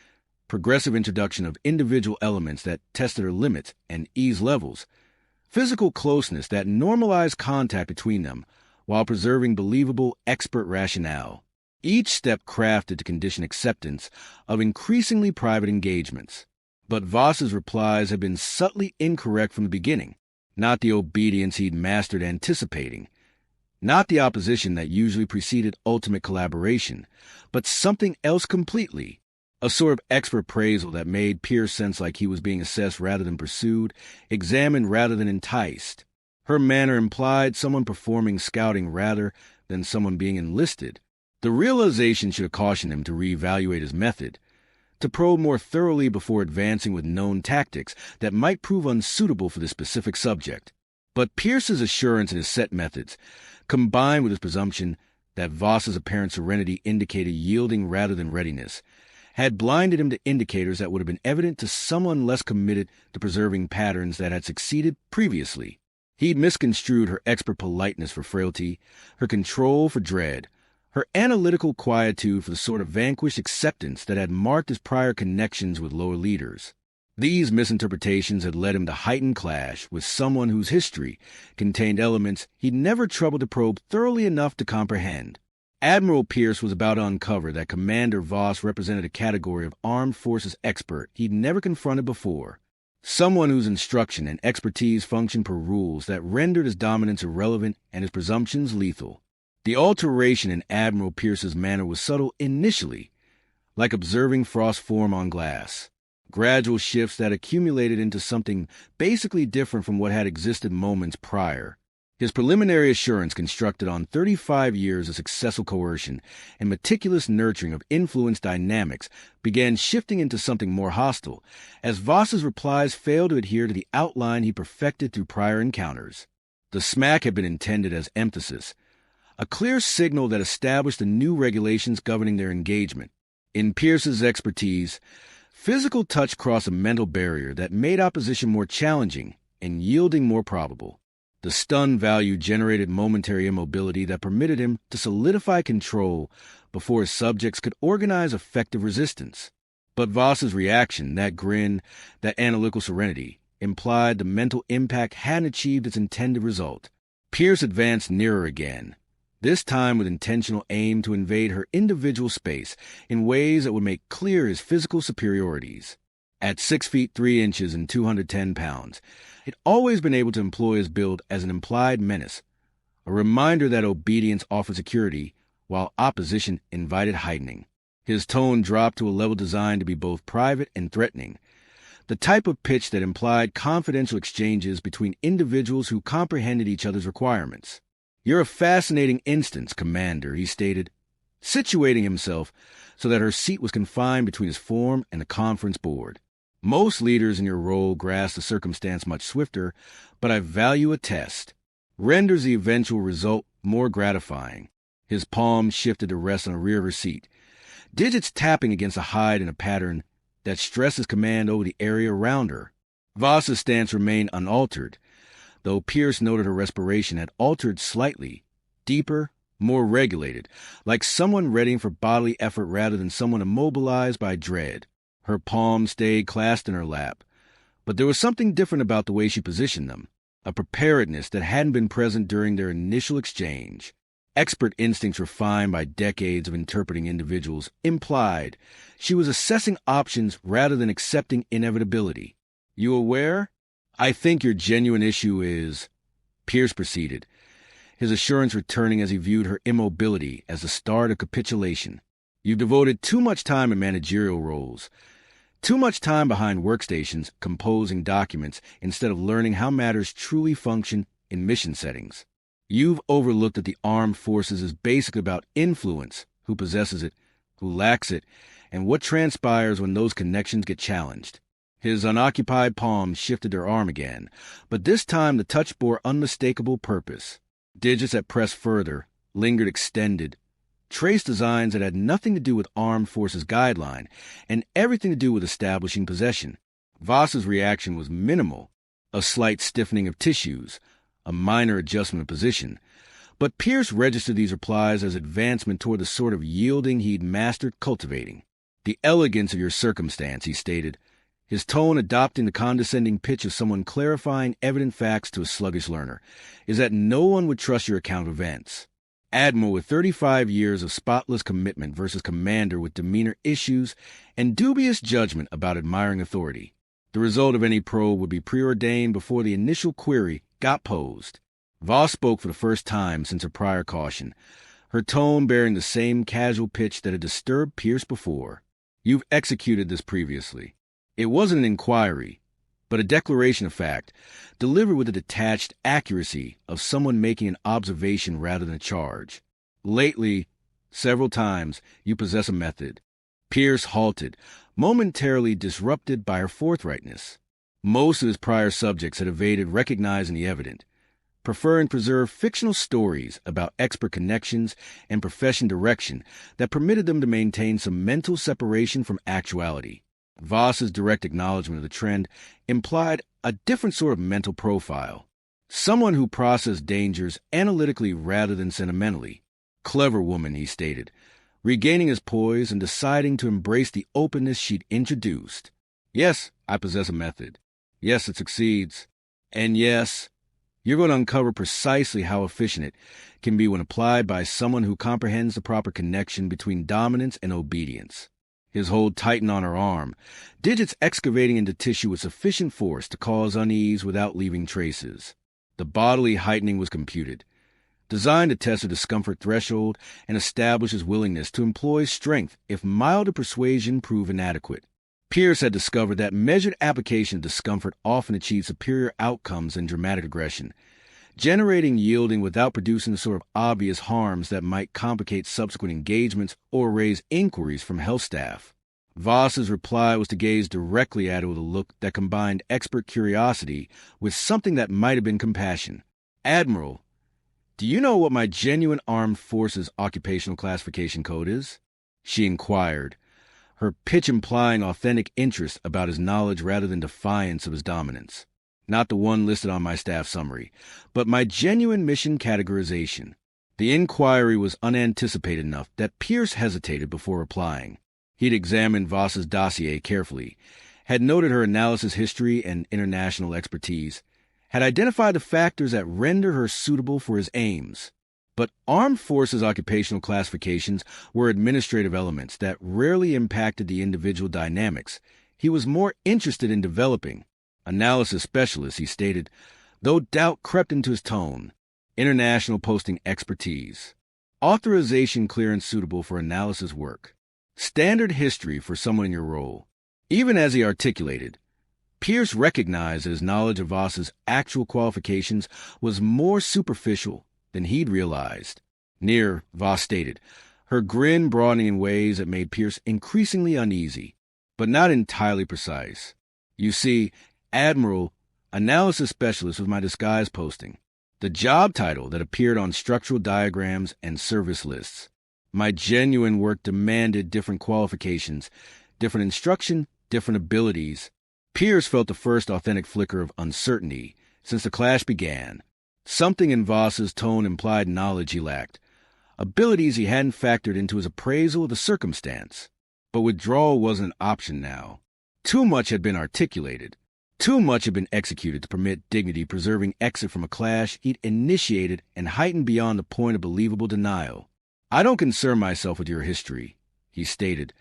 progressive introduction of individual elements that tested her limits and ease levels, physical closeness that normalized contact between them while preserving believable expert rationale. Each step crafted to condition acceptance of increasingly private engagements. But Voss's replies had been subtly incorrect from the beginning, not the obedience he'd mastered anticipating, not the opposition that usually preceded ultimate collaboration, but something else completely, a sort of expert appraisal that made Pierce sense like he was being assessed rather than pursued, examined rather than enticed. Her manner implied someone performing scouting rather than someone being enlisted. The realization should have cautioned him to reevaluate his method, to probe more thoroughly before advancing with known tactics that might prove unsuitable for this specific subject. But Pierce's assurance in his set methods, combined with his presumption that Voss's apparent serenity indicated yielding rather than readiness, had blinded him to indicators that would have been evident to someone less committed to preserving patterns that had succeeded previously. He'd misconstrued her expert politeness for frailty, her control for dread, her analytical quietude for the sort of vanquished acceptance that had marked his prior connections with lower leaders. These misinterpretations had led him to heightened clash with someone whose history contained elements he'd never troubled to probe thoroughly enough to comprehend. Admiral Pierce was about to uncover that Commander Voss represented a category of armed forces expert he'd never confronted before, someone whose instruction and expertise functioned per rules that rendered his dominance irrelevant and his presumptions lethal. The alteration in Admiral Pierce's manner was subtle initially, like observing frost form on glass. Gradual shifts that accumulated into something basically different from what had existed moments prior. His preliminary assurance, constructed on 35 years of successful coercion and meticulous nurturing of influence dynamics, began shifting into something more hostile, as Voss's replies failed to adhere to the outline he perfected through prior encounters. The smack had been intended as emphasis, a clear signal that established the new regulations governing their engagement. In Pierce's expertise, physical touch crossed a mental barrier that made opposition more challenging and yielding more probable. The stun value generated momentary immobility that permitted him to solidify control before his subjects could organize effective resistance. But Voss's reaction, that grin, that analytical serenity, implied the mental impact hadn't achieved its intended result. Pierce advanced nearer again, this time with intentional aim to invade her individual space in ways that would make clear his physical superiorities. At 6 feet 3 inches and 210 pounds, he'd always been able to employ his build as an implied menace, a reminder that obedience offered security while opposition invited heightening. His tone dropped to a level designed to be both private and threatening, the type of pitch that implied confidential exchanges between individuals who comprehended each other's requirements. "You're a fascinating instance, Commander," he stated, situating himself so that her seat was confined between his form and the conference board. "Most leaders in your role grasp the circumstance much swifter, but I value a test. Renders the eventual result more gratifying." His palm shifted to rest on the rear of her seat, digits tapping against a hide in a pattern that stressed his command over the area around her. Voss's stance remained unaltered, though Pierce noted her respiration had altered slightly, deeper, more regulated, like someone readying for bodily effort rather than someone immobilized by dread. Her palms stayed clasped in her lap, but there was something different about the way she positioned them, a preparedness that hadn't been present during their initial exchange. Expert instincts refined by decades of interpreting individuals implied she was assessing options rather than accepting inevitability. "You aware? I think your genuine issue is," Pierce proceeded, his assurance returning as he viewed her immobility as the start of capitulation. "You've devoted too much time in managerial roles, too much time behind workstations composing documents instead of learning how matters truly function in mission settings. You've overlooked that the armed forces is basically about influence, who possesses it, who lacks it, and what transpires when those connections get challenged. His unoccupied palm shifted her arm again, but this time the touch bore unmistakable purpose. Digits that pressed further, lingered extended, traced designs that had nothing to do with armed forces guideline and everything to do with establishing possession. Voss's reaction was minimal, a slight stiffening of tissues, a minor adjustment of position, but Pierce registered these replies as advancement toward the sort of yielding he'd mastered cultivating. "The elegance of your circumstance," he stated, his tone adopting the condescending pitch of someone clarifying evident facts to a sluggish learner, "is that no one would trust your account of events. Admiral with 35 years of spotless commitment versus commander with demeanor issues and dubious judgment about admiring authority. The result of any probe would be preordained before the initial query got posed." Voss spoke for the first time since her prior caution, her tone bearing the same casual pitch that had disturbed Pierce before. "You've executed this previously. It wasn't an inquiry, but a declaration of fact, delivered with the detached accuracy of someone making an observation rather than a charge. Lately, several times, you possess a method." Pierce halted, momentarily disrupted by her forthrightness. Most of his prior subjects had evaded recognizing the evident, preferring to preserve fictional stories about expert connections and profession direction that permitted them to maintain some mental separation from actuality. Voss's direct acknowledgement of the trend implied a different sort of mental profile, someone who processed dangers analytically rather than sentimentally. "Clever woman," he stated, regaining his poise and deciding to embrace the openness she'd introduced. "Yes, I possess a method. Yes, it succeeds. And yes, you're going to uncover precisely how efficient it can be when applied by someone who comprehends the proper connection between dominance and obedience." His hold tightened on her arm, digits excavating into tissue with sufficient force to cause unease without leaving traces. The bodily heightening was computed, designed to test her discomfort threshold and establish his willingness to employ strength if milder persuasion prove inadequate. Pierce had discovered that measured application of discomfort often achieves superior outcomes in dramatic aggression, generating yielding without producing the sort of obvious harms that might complicate subsequent engagements or raise inquiries from health staff. Voss's reply was to gaze directly at her with a look that combined expert curiosity with something that might have been compassion. "Admiral, do you know what my genuine armed forces occupational classification code is?" she inquired, her pitch implying authentic interest about his knowledge rather than defiance of his dominance. "Not the one listed on my staff summary, but my genuine mission categorization." The inquiry was unanticipated enough that Pierce hesitated before replying. He'd examined Voss's dossier carefully, had noted her analysis history and international expertise, had identified the factors that render her suitable for his aims. But armed forces occupational classifications were administrative elements that rarely impacted the individual dynamics he was more interested in developing. "Analysis specialist," he stated, though doubt crept into his tone. "International posting expertise. Authorization clearance suitable for analysis work. Standard history for someone in your role." Even as he articulated, Pierce recognized that his knowledge of Voss's actual qualifications was more superficial than he'd realized. "Near," Voss stated, her grin broadening in ways that made Pierce increasingly uneasy, but not entirely precise. "You see, Admiral, analysis specialist was my disguise posting, the job title that appeared on structural diagrams and service lists. My genuine work demanded different qualifications, different instruction, different abilities." Pierce felt the first authentic flicker of uncertainty since the clash began. Something in Voss's tone implied knowledge he lacked, abilities he hadn't factored into his appraisal of the circumstance. But withdrawal wasn't an option now. Too much had been articulated. Too much had been executed to permit dignity-preserving exit from a clash he'd initiated and heightened beyond the point of believable denial. "I don't concern myself with your history," he stated,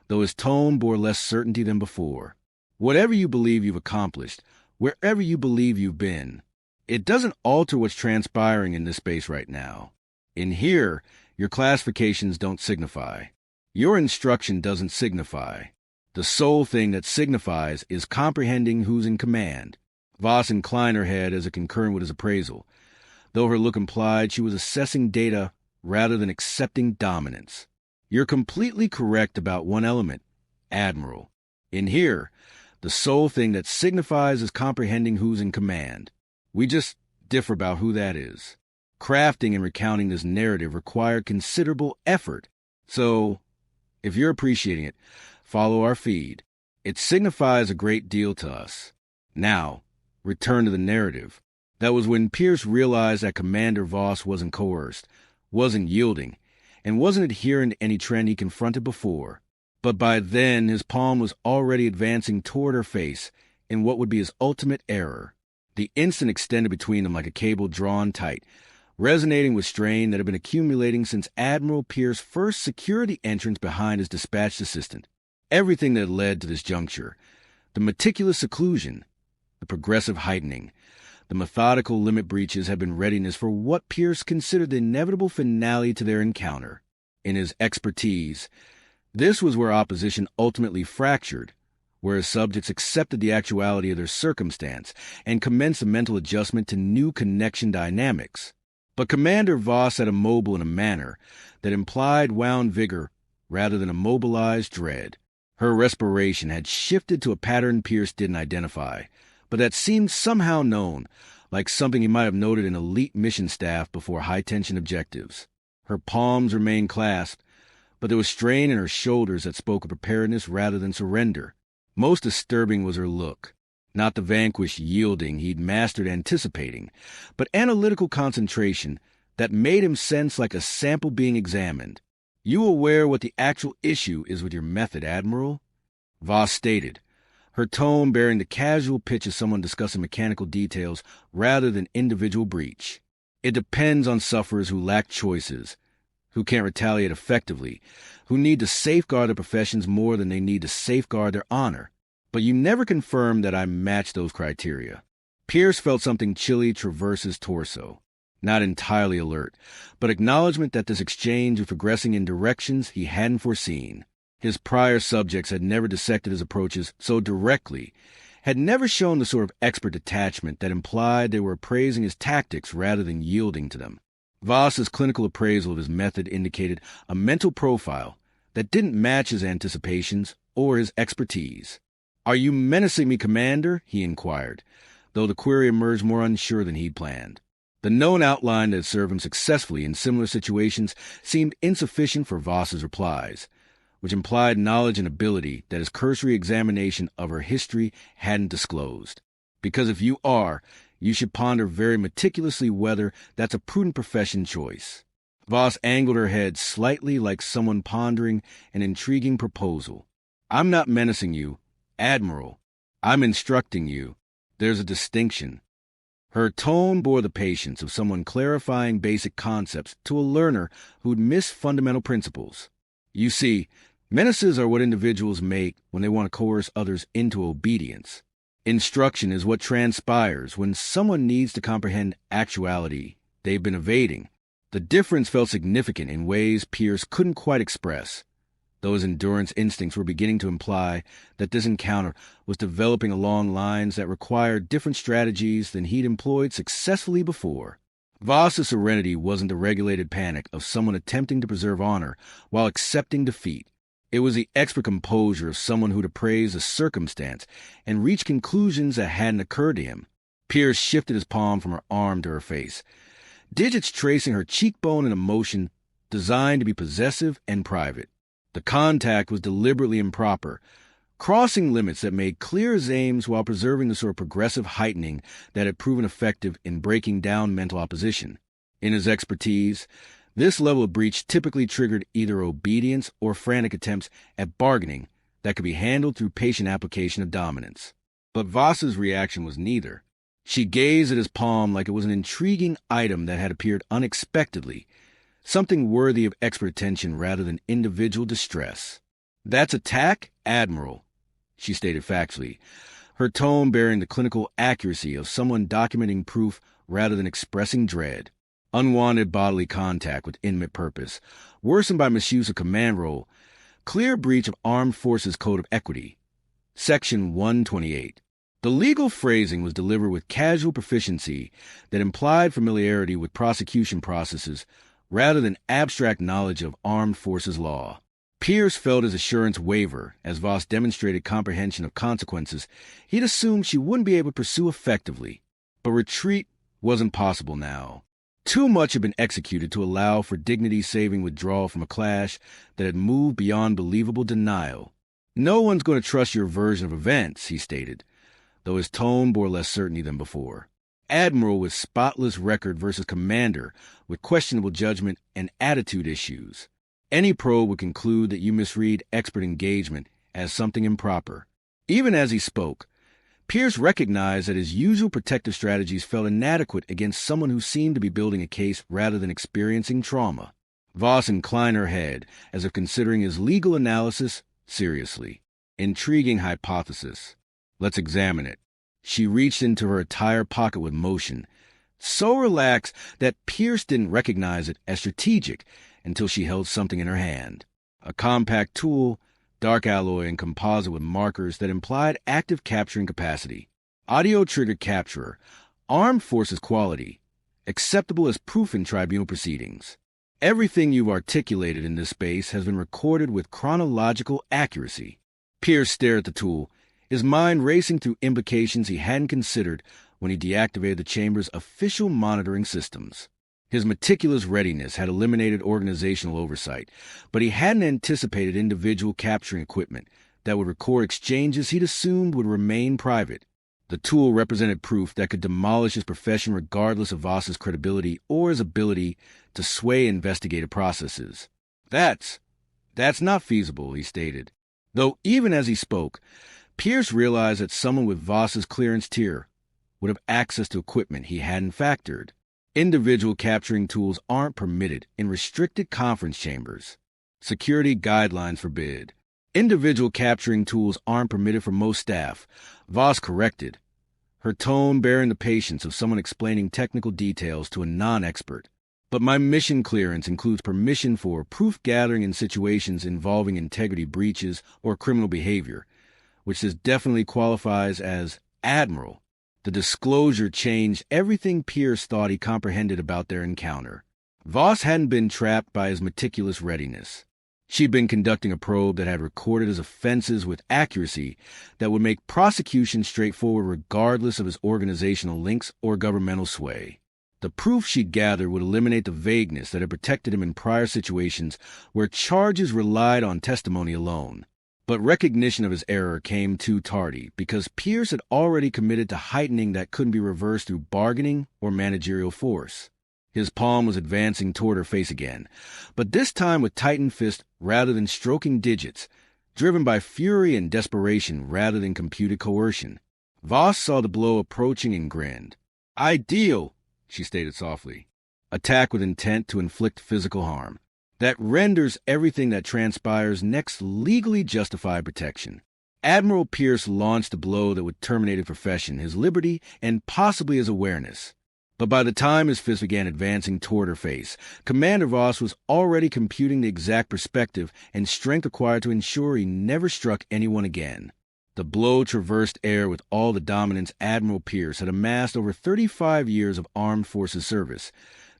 though his tone bore less certainty than before. "Whatever you believe you've accomplished, wherever you believe you've been, it doesn't alter what's transpiring in this space right now. In here, your classifications don't signify. Your instruction doesn't signify. The sole thing that signifies is comprehending who's in command." Voss inclined her head as if concurring with his appraisal, Though her look implied she was assessing data rather than accepting dominance. You're completely correct about one element, Admiral. In here, the sole thing that signifies is comprehending who's in command. We just differ about who that is. Crafting and recounting this narrative required considerable effort. So, if you're appreciating it, follow our feed. It signifies a great deal to us. Now, return to the narrative. That was when Pierce realized that Commander Voss wasn't coerced, wasn't yielding, and wasn't adhering to any trend he confronted before. But by then, his palm was already advancing toward her face in what would be his ultimate error. The instant extended between them like a cable drawn tight, resonating with strain that had been accumulating since Admiral Pierce first secured the entrance behind his dispatched assistant. Everything that led to this juncture, the meticulous seclusion, the progressive heightening, the methodical limit breaches had been readiness for what Pierce considered the inevitable finale to their encounter. In his expertise, this was where opposition ultimately fractured, where his subjects accepted the actuality of their circumstance and commenced a mental adjustment to new connection dynamics. But Commander Voss had immobile in a manner that implied wound vigor rather than immobilized dread. Her respiration had shifted to a pattern Pierce didn't identify, but that seemed somehow known, like something he might have noted in elite mission staff before high-tension objectives. Her palms remained clasped, but there was strain in her shoulders that spoke of preparedness rather than surrender. Most disturbing was her look. Not the vanquished yielding he'd mastered anticipating, but analytical concentration that made him sense like a sample being examined. "You aware what the actual issue is with your method, Admiral?" Voss stated, her tone bearing the casual pitch of someone discussing mechanical details rather than individual breach. "It depends on sufferers who lack choices, who can't retaliate effectively, who need to safeguard their professions more than they need to safeguard their honor. But you never confirmed that I matched those criteria." Pierce felt something chilly traverse his torso. Not entirely alert, but acknowledgement that this exchange was progressing in directions he hadn't foreseen. His prior subjects had never dissected his approaches so directly, had never shown the sort of expert detachment that implied they were appraising his tactics rather than yielding to them. Voss's clinical appraisal of his method indicated a mental profile that didn't match his anticipations or his expertise. "Are you menacing me, Commander?" he inquired, though the query emerged more unsure than he'd planned. The known outline that had served him successfully in similar situations seemed insufficient for Voss's replies, which implied knowledge and ability that his cursory examination of her history hadn't disclosed. "Because if you are, you should ponder very meticulously whether that's a prudent profession choice." Voss angled her head slightly like someone pondering an intriguing proposal. "I'm not menacing you, Admiral. I'm instructing you. There's a distinction." Her tone bore the patience of someone clarifying basic concepts to a learner who'd missed fundamental principles. "You see, menaces are what individuals make when they want to coerce others into obedience. Instruction is what transpires when someone needs to comprehend actuality they've been evading." The difference felt significant in ways Pierce couldn't quite express, though his endurance instincts were beginning to imply that this encounter was developing along lines that required different strategies than he'd employed successfully before. Voss's serenity wasn't the regulated panic of someone attempting to preserve honor while accepting defeat. It was the expert composure of someone who'd appraised a circumstance and reached conclusions that hadn't occurred to him. Pierce shifted his palm from her arm to her face, digits tracing her cheekbone in a motion designed to be possessive and private. The contact was deliberately improper, crossing limits that made clear his aims while preserving the sort of progressive heightening that had proven effective in breaking down mental opposition. In his expertise, this level of breach typically triggered either obedience or frantic attempts at bargaining that could be handled through patient application of dominance. But Voss's reaction was neither. She gazed at his palm like it was an intriguing item that had appeared unexpectedly, something worthy of expert attention rather than individual distress. "That's attack, Admiral," she stated factually, her tone bearing the clinical accuracy of someone documenting proof rather than expressing dread. Unwanted bodily contact with intimate purpose, worsened by misuse of command role, clear breach of Armed Forces Code of Equity. Section 128. The legal phrasing was delivered with casual proficiency that implied familiarity with prosecution processes rather than abstract knowledge of armed forces law. Pierce felt his assurance waver as Voss demonstrated comprehension of consequences. He'd assumed she wouldn't be able to pursue effectively, but retreat wasn't possible now. Too much had been executed to allow for dignity-saving withdrawal from a clash that had moved beyond believable denial. "No one's going to trust your version of events," he stated, though his tone bore less certainty than before. Admiral with spotless record versus commander with questionable judgment and attitude issues. Any probe would conclude that you misread expert engagement as something improper. Even as he spoke, Pierce recognized that his usual protective strategies felt inadequate against someone who seemed to be building a case rather than experiencing trauma. Voss inclined her head, as if considering his legal analysis seriously. "Intriguing hypothesis. Let's examine it." She reached into her attire pocket with motion, so relaxed that Pierce didn't recognize it as strategic until she held something in her hand. A compact tool, dark alloy and composite with markers that implied active capturing capacity. Audio trigger capturer, armed forces quality, acceptable as proof in tribunal proceedings. Everything you've articulated in this space has been recorded with chronological accuracy. Pierce stared at the tool, his mind racing through implications he hadn't considered when he deactivated the chamber's official monitoring systems. His meticulous readiness had eliminated organizational oversight, but he hadn't anticipated individual capturing equipment that would record exchanges he'd assumed would remain private. The tool represented proof that could demolish his profession regardless of Voss's credibility or his ability to sway investigative processes. That's not feasible," he stated. Though even as he spoke, Pierce realized that someone with Voss's clearance tier would have access to equipment he hadn't factored. Individual capturing tools aren't permitted in restricted conference chambers. Security guidelines forbid. Individual capturing tools aren't permitted for most staff, Voss corrected, her tone bearing the patience of someone explaining technical details to a non-expert. "But my mission clearance includes permission for proof gathering in situations involving integrity breaches or criminal behavior, which this definitely qualifies as Admiral." The disclosure changed everything Pierce thought he comprehended about their encounter. Voss hadn't been trapped by his meticulous readiness. She'd been conducting a probe that had recorded his offenses with accuracy that would make prosecution straightforward regardless of his organizational links or governmental sway. The proof she'd gathered would eliminate the vagueness that had protected him in prior situations where charges relied on testimony alone. But recognition of his error came too tardy because Pierce had already committed to heightening that couldn't be reversed through bargaining or managerial force. His palm was advancing toward her face again, but this time with tightened fist rather than stroking digits, driven by fury and desperation rather than computed coercion. Voss saw the blow approaching and grinned. "Ideal," she stated softly. "Attack with intent to inflict physical harm. That renders everything that transpires next legally justified protection." Admiral Pierce launched a blow that would terminate his profession, his liberty, and possibly his awareness. But by the time his fist began advancing toward her face, Commander Voss was already computing the exact perspective and strength required to ensure he never struck anyone again. The blow traversed air with all the dominance Admiral Pierce had amassed over 35 years of armed forces service,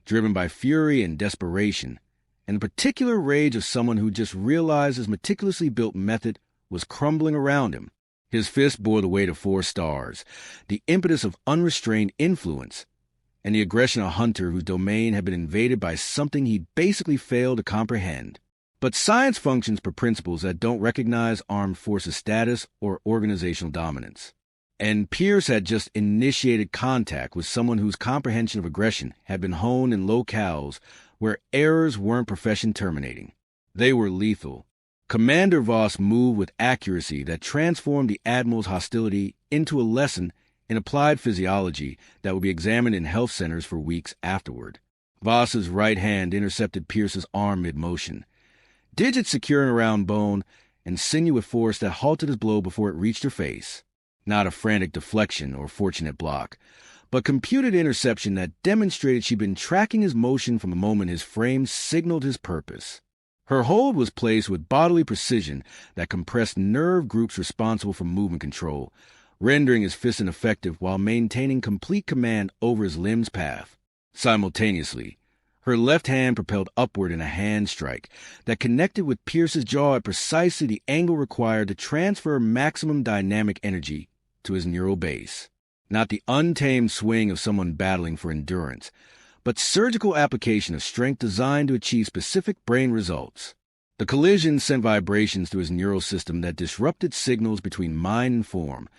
driven by fury and desperation, and the particular rage of someone who just realized his meticulously built method was crumbling around him. His fist bore the weight of 4 stars, the impetus of unrestrained influence, and the aggression of a hunter whose domain had been invaded by something he basically failed to comprehend. But science functions per principles that don't recognize armed forces status or organizational dominance. And Pierce had just initiated contact with someone whose comprehension of aggression had been honed in locales where errors weren't profession terminating. They were lethal. Commander Voss moved with accuracy that transformed the Admiral's hostility into a lesson in applied physiology that would be examined in health centers for weeks afterward. Voss's right hand intercepted Pierce's arm mid-motion, digits securing around bone and sinew with force that halted his blow before it reached her face. Not a frantic deflection or fortunate block, but computed interception that demonstrated she'd been tracking his motion from the moment his frame signaled his purpose. Her hold was placed with bodily precision that compressed nerve groups responsible for movement control, rendering his fist ineffective while maintaining complete command over his limb's path. Simultaneously, her left hand propelled upward in a hand strike that connected with Pierce's jaw at precisely the angle required to transfer maximum dynamic energy to his neural base. Not the untamed swing of someone battling for endurance, but surgical application of strength designed to achieve specific brain results. The collision sent vibrations through his neural system that disrupted signals between mind and form,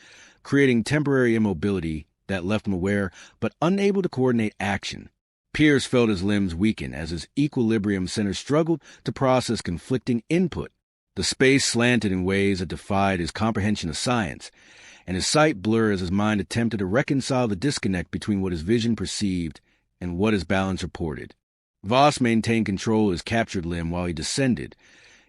creating temporary immobility that left him aware but unable to coordinate action. Pierce felt his limbs weaken as his equilibrium center struggled to process conflicting input. The space slanted in ways that defied his comprehension of science, and his sight blurred as his mind attempted to reconcile the disconnect between what his vision perceived and what his balance reported. Voss maintained control of his captured limb while he descended,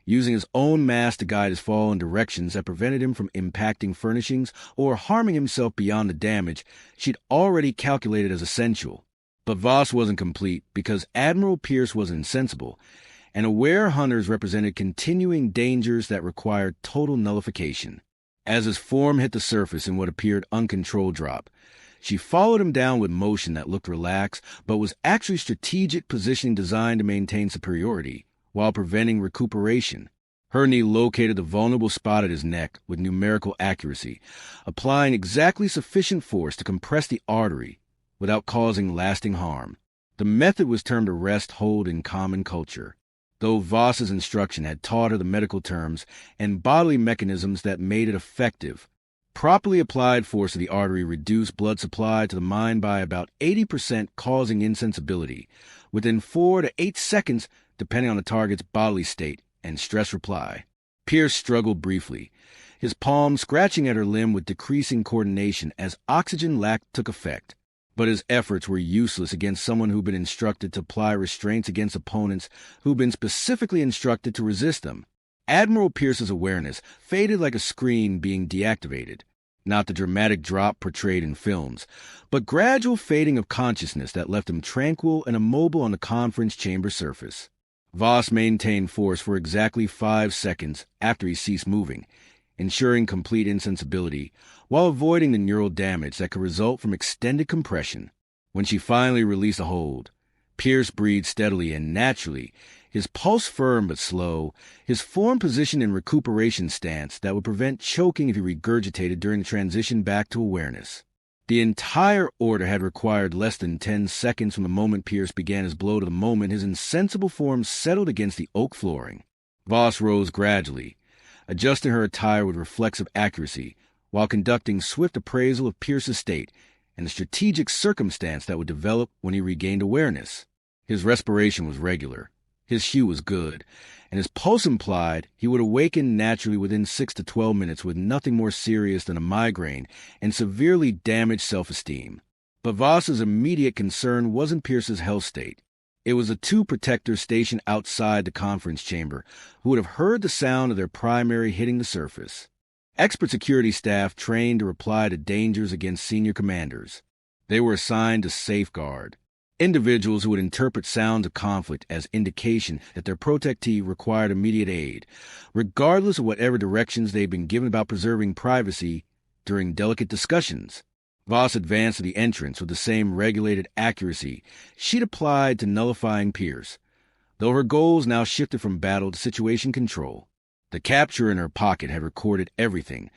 using his own mass to guide his fall in directions that prevented him from impacting furnishings or harming himself beyond the damage she'd already calculated as essential. But Voss wasn't complete because Admiral Pierce was insensible, and aware hunters represented continuing dangers that required total nullification. As his form hit the surface in what appeared uncontrolled drop, she followed him down with motion that looked relaxed but was actually strategic positioning designed to maintain superiority while preventing recuperation. Her knee located the vulnerable spot at his neck with numerical accuracy, applying exactly sufficient force to compress the artery without causing lasting harm. The method was termed arrest hold in common culture, though Voss's instruction had taught her the medical terms and bodily mechanisms that made it effective. Properly applied force to the artery reduced blood supply to the mind by about 80%, causing insensibility within 4 to 8 seconds, depending on the target's bodily state and stress reply. Pierce struggled briefly, his palm scratching at her limb with decreasing coordination as oxygen lack took effect. But his efforts were useless against someone who'd been instructed to apply restraints against opponents who'd been specifically instructed to resist them. Admiral Pierce's awareness faded like a screen being deactivated. Not the dramatic drop portrayed in films, but gradual fading of consciousness that left him tranquil and immobile on the conference chamber surface. Voss maintained force for exactly 5 seconds after he ceased moving, ensuring complete insensibility while avoiding the neural damage that could result from extended compression. When she finally released a hold, Pierce breathed steadily and naturally, his pulse firm but slow, his form positioned in recuperation stance that would prevent choking if he regurgitated during the transition back to awareness. The entire order had required less than 10 seconds from the moment Pierce began his blow to the moment his insensible form settled against the oak flooring. Voss rose gradually, adjusting her attire with reflexive accuracy while conducting swift appraisal of Pierce's state and the strategic circumstance that would develop when he regained awareness. His respiration was regular, his hue was good, and his pulse implied he would awaken naturally within 6 to 12 minutes with nothing more serious than a migraine and severely damaged self-esteem. But Voss's immediate concern wasn't Pierce's health state. It was the 2 protectors stationed outside the conference chamber who would have heard the sound of their primary hitting the surface. Expert security staff trained to reply to dangers against senior commanders. They were assigned to safeguard. Individuals who would interpret sounds of conflict as indication that their protectee required immediate aid, regardless of whatever directions they'd been given about preserving privacy during delicate discussions. Voss advanced to the entrance with the same regulated accuracy she'd applied to nullifying Pierce, though her goals now shifted from battle to situation control. The capture in her pocket had recorded everything,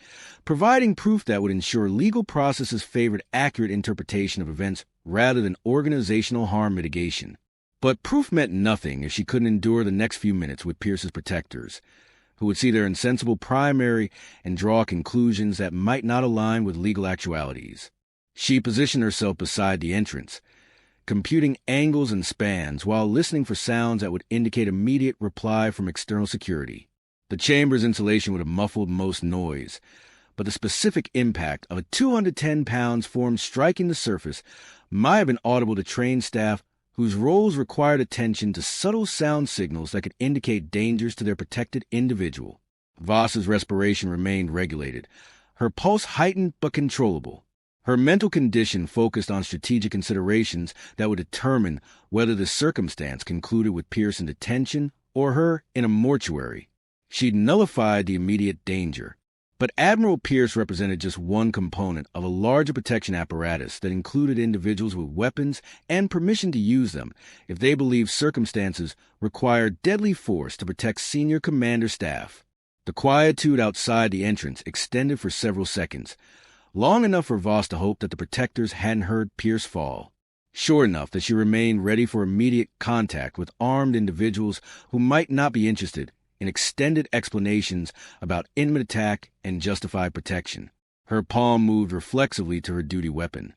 providing proof that would ensure legal processes favored accurate interpretation of events rather than organizational harm mitigation. But proof meant nothing if she couldn't endure the next few minutes with Pierce's protectors, who would see their insensible primary and draw conclusions that might not align with legal actualities. She positioned herself beside the entrance, computing angles and spans while listening for sounds that would indicate immediate reply from external security. The chamber's insulation would have muffled most noise, but the specific impact of a 210 pounds form striking the surface might have been audible to trained staff whose roles required attention to subtle sound signals that could indicate dangers to their protected individual. Voss's respiration remained regulated, her pulse heightened but controllable. Her mental condition focused on strategic considerations that would determine whether the circumstance concluded with Pierce in detention or her in a mortuary. She'd nullified the immediate danger, But Admiral Pierce represented just one component of a larger protection apparatus that included individuals with weapons and permission to use them if they believed circumstances required deadly force to protect senior commander staff. The quietude outside the entrance extended for several seconds, long enough for Voss to hope that the protectors hadn't heard Pierce fall. Short enough that she remained ready for immediate contact with armed individuals who might not be interested in extended explanations about imminent attack and justified protection. Her palm moved reflexively to her duty weapon,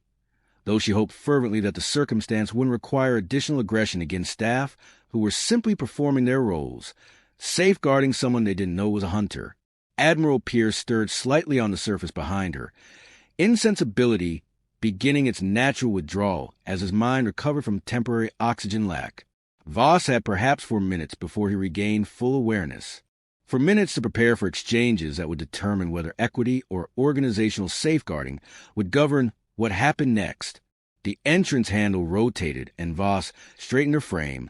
though she hoped fervently that the circumstance wouldn't require additional aggression against staff who were simply performing their roles, safeguarding someone they didn't know was a hunter. Admiral Pierce stirred slightly on the surface behind her, insensibility beginning its natural withdrawal as his mind recovered from temporary oxygen lack. Voss had perhaps 4 minutes before he regained full awareness. 4 minutes to prepare for exchanges that would determine whether equity or organizational safeguarding would govern what happened next. The entrance handle rotated and Voss straightened her frame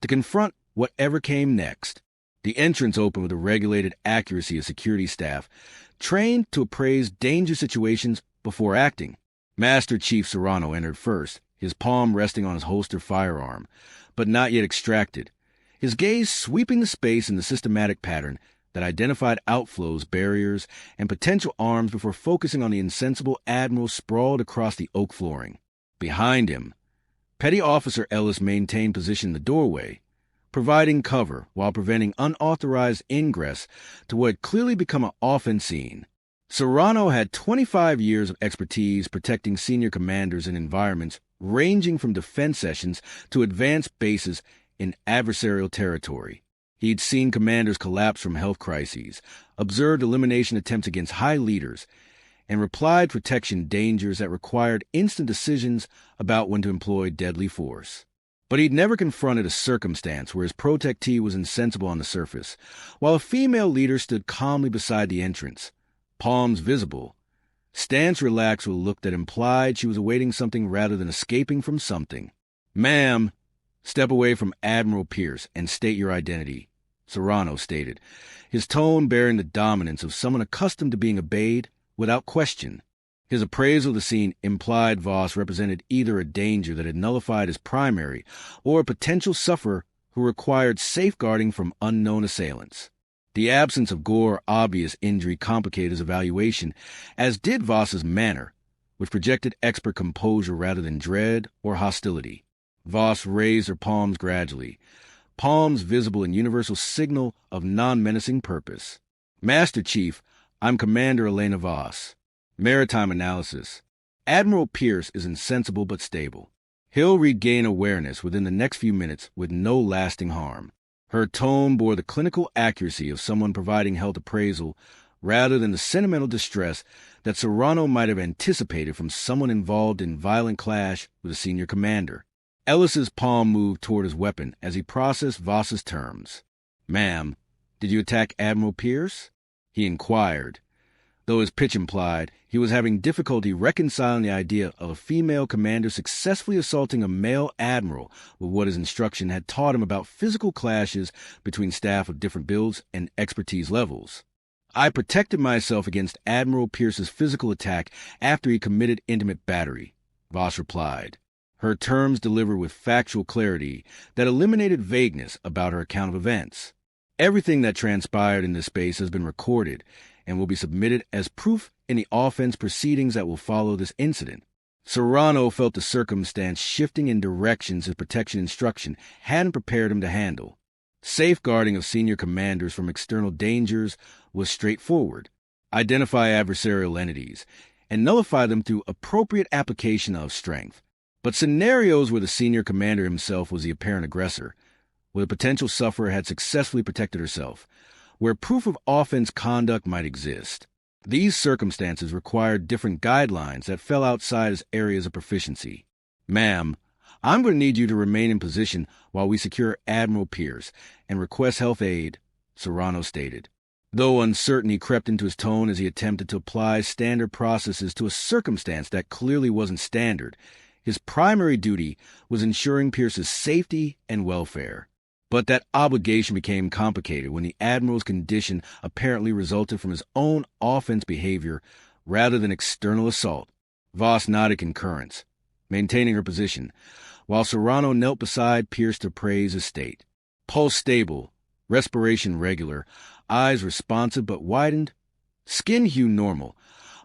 to confront whatever came next. The entrance opened with the regulated accuracy of security staff, trained to appraise danger situations before acting. Master Chief Serrano entered first, his palm resting on his holstered firearm, but not yet extracted, his gaze sweeping the space in the systematic pattern that identified outflows, barriers, and potential arms before focusing on the insensible Admiral sprawled across the oak flooring. Behind him, Petty Officer Ellis maintained position in the doorway, providing cover while preventing unauthorized ingress to what had clearly become an offense scene. Serrano had 25 years of expertise protecting senior commanders in environments ranging from defense sessions to advanced bases in adversarial territory. He'd seen commanders collapse from health crises, observed elimination attempts against high leaders, and replied protection dangers that required instant decisions about when to employ deadly force. But he'd never confronted a circumstance where his protectee was insensible on the surface, while a female leader stood calmly beside the entrance, palms visible, stance relaxed with a look that implied she was awaiting something rather than escaping from something. "Ma'am, step away from Admiral Pierce and state your identity," Serrano stated, his tone bearing the dominance of someone accustomed to being obeyed without question. His appraisal of the scene implied Voss represented either a danger that had nullified his primary or a potential sufferer who required safeguarding from unknown assailants. The absence of gore or obvious injury complicated his evaluation, as did Voss's manner, which projected expert composure rather than dread or hostility. Voss raised her palms gradually, palms visible in universal signal of non-menacing purpose. "Master Chief, I'm Commander Elena Voss. Maritime analysis. Admiral Pierce is insensible but stable. He'll regain awareness within the next few minutes with no lasting harm." Her tone bore the clinical accuracy of someone providing health appraisal rather than the sentimental distress that Serrano might have anticipated from someone involved in violent clash with a senior commander. Ellis's palm moved toward his weapon as he processed Voss's terms. "Ma'am, did you attack Admiral Pierce?" he inquired, though his pitch implied he was having difficulty reconciling the idea of a female commander successfully assaulting a male admiral with what his instruction had taught him about physical clashes between staff of different builds and expertise levels. "I protected myself against Admiral Pierce's physical attack after he committed intimate battery," Voss replied, her terms delivered with factual clarity that eliminated vagueness about her account of events. "Everything that transpired in this space has been recorded and will be submitted as proof in the offense proceedings that will follow this incident." Serrano felt the circumstance shifting in directions his protection instruction hadn't prepared him to handle. Safeguarding of senior commanders from external dangers was straightforward. Identify adversarial entities and nullify them through appropriate application of strength. But scenarios where the senior commander himself was the apparent aggressor, where the potential sufferer had successfully protected herself, where proof of offense conduct might exist. These circumstances required different guidelines that fell outside his areas of proficiency. "Ma'am, I'm going to need you to remain in position while we secure Admiral Pierce and request health aid," Serrano stated. Though uncertainty crept into his tone as he attempted to apply standard processes to a circumstance that clearly wasn't standard, his primary duty was ensuring Pierce's safety and welfare. But that obligation became complicated when the Admiral's condition apparently resulted from his own offense behavior rather than external assault. Voss nodded concurrence, maintaining her position, while Serrano knelt beside Pierce to praise his state. Pulse stable, respiration regular, eyes responsive but widened, skin hue normal,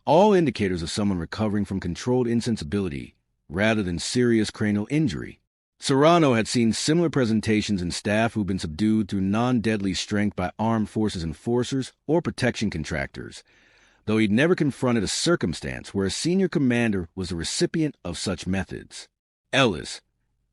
all indicators of someone recovering from controlled insensibility rather than serious cranial injury. Serrano had seen similar presentations in staff who'd been subdued through non-deadly strength by armed forces enforcers or protection contractors, though he'd never confronted a circumstance where a senior commander was the recipient of such methods. Ellis,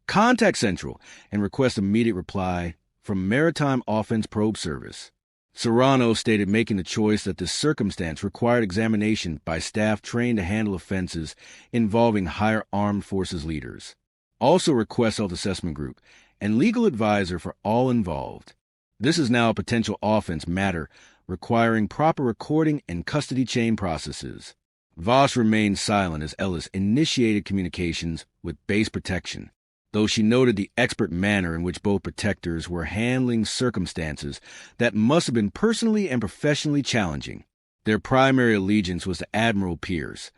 contact Central and request immediate reply from Maritime Offense Probe Service. Serrano stated making the choice that this circumstance required examination by staff trained to handle offenses involving higher armed forces leaders. Also request self-assessment group and legal advisor for all involved. This is now a potential offense matter requiring proper recording and custody chain processes. Voss remained silent as Ellis initiated communications with base protection, though she noted the expert manner in which both protectors were handling circumstances that must have been personally and professionally challenging. Their primary allegiance was to Admiral Pierce,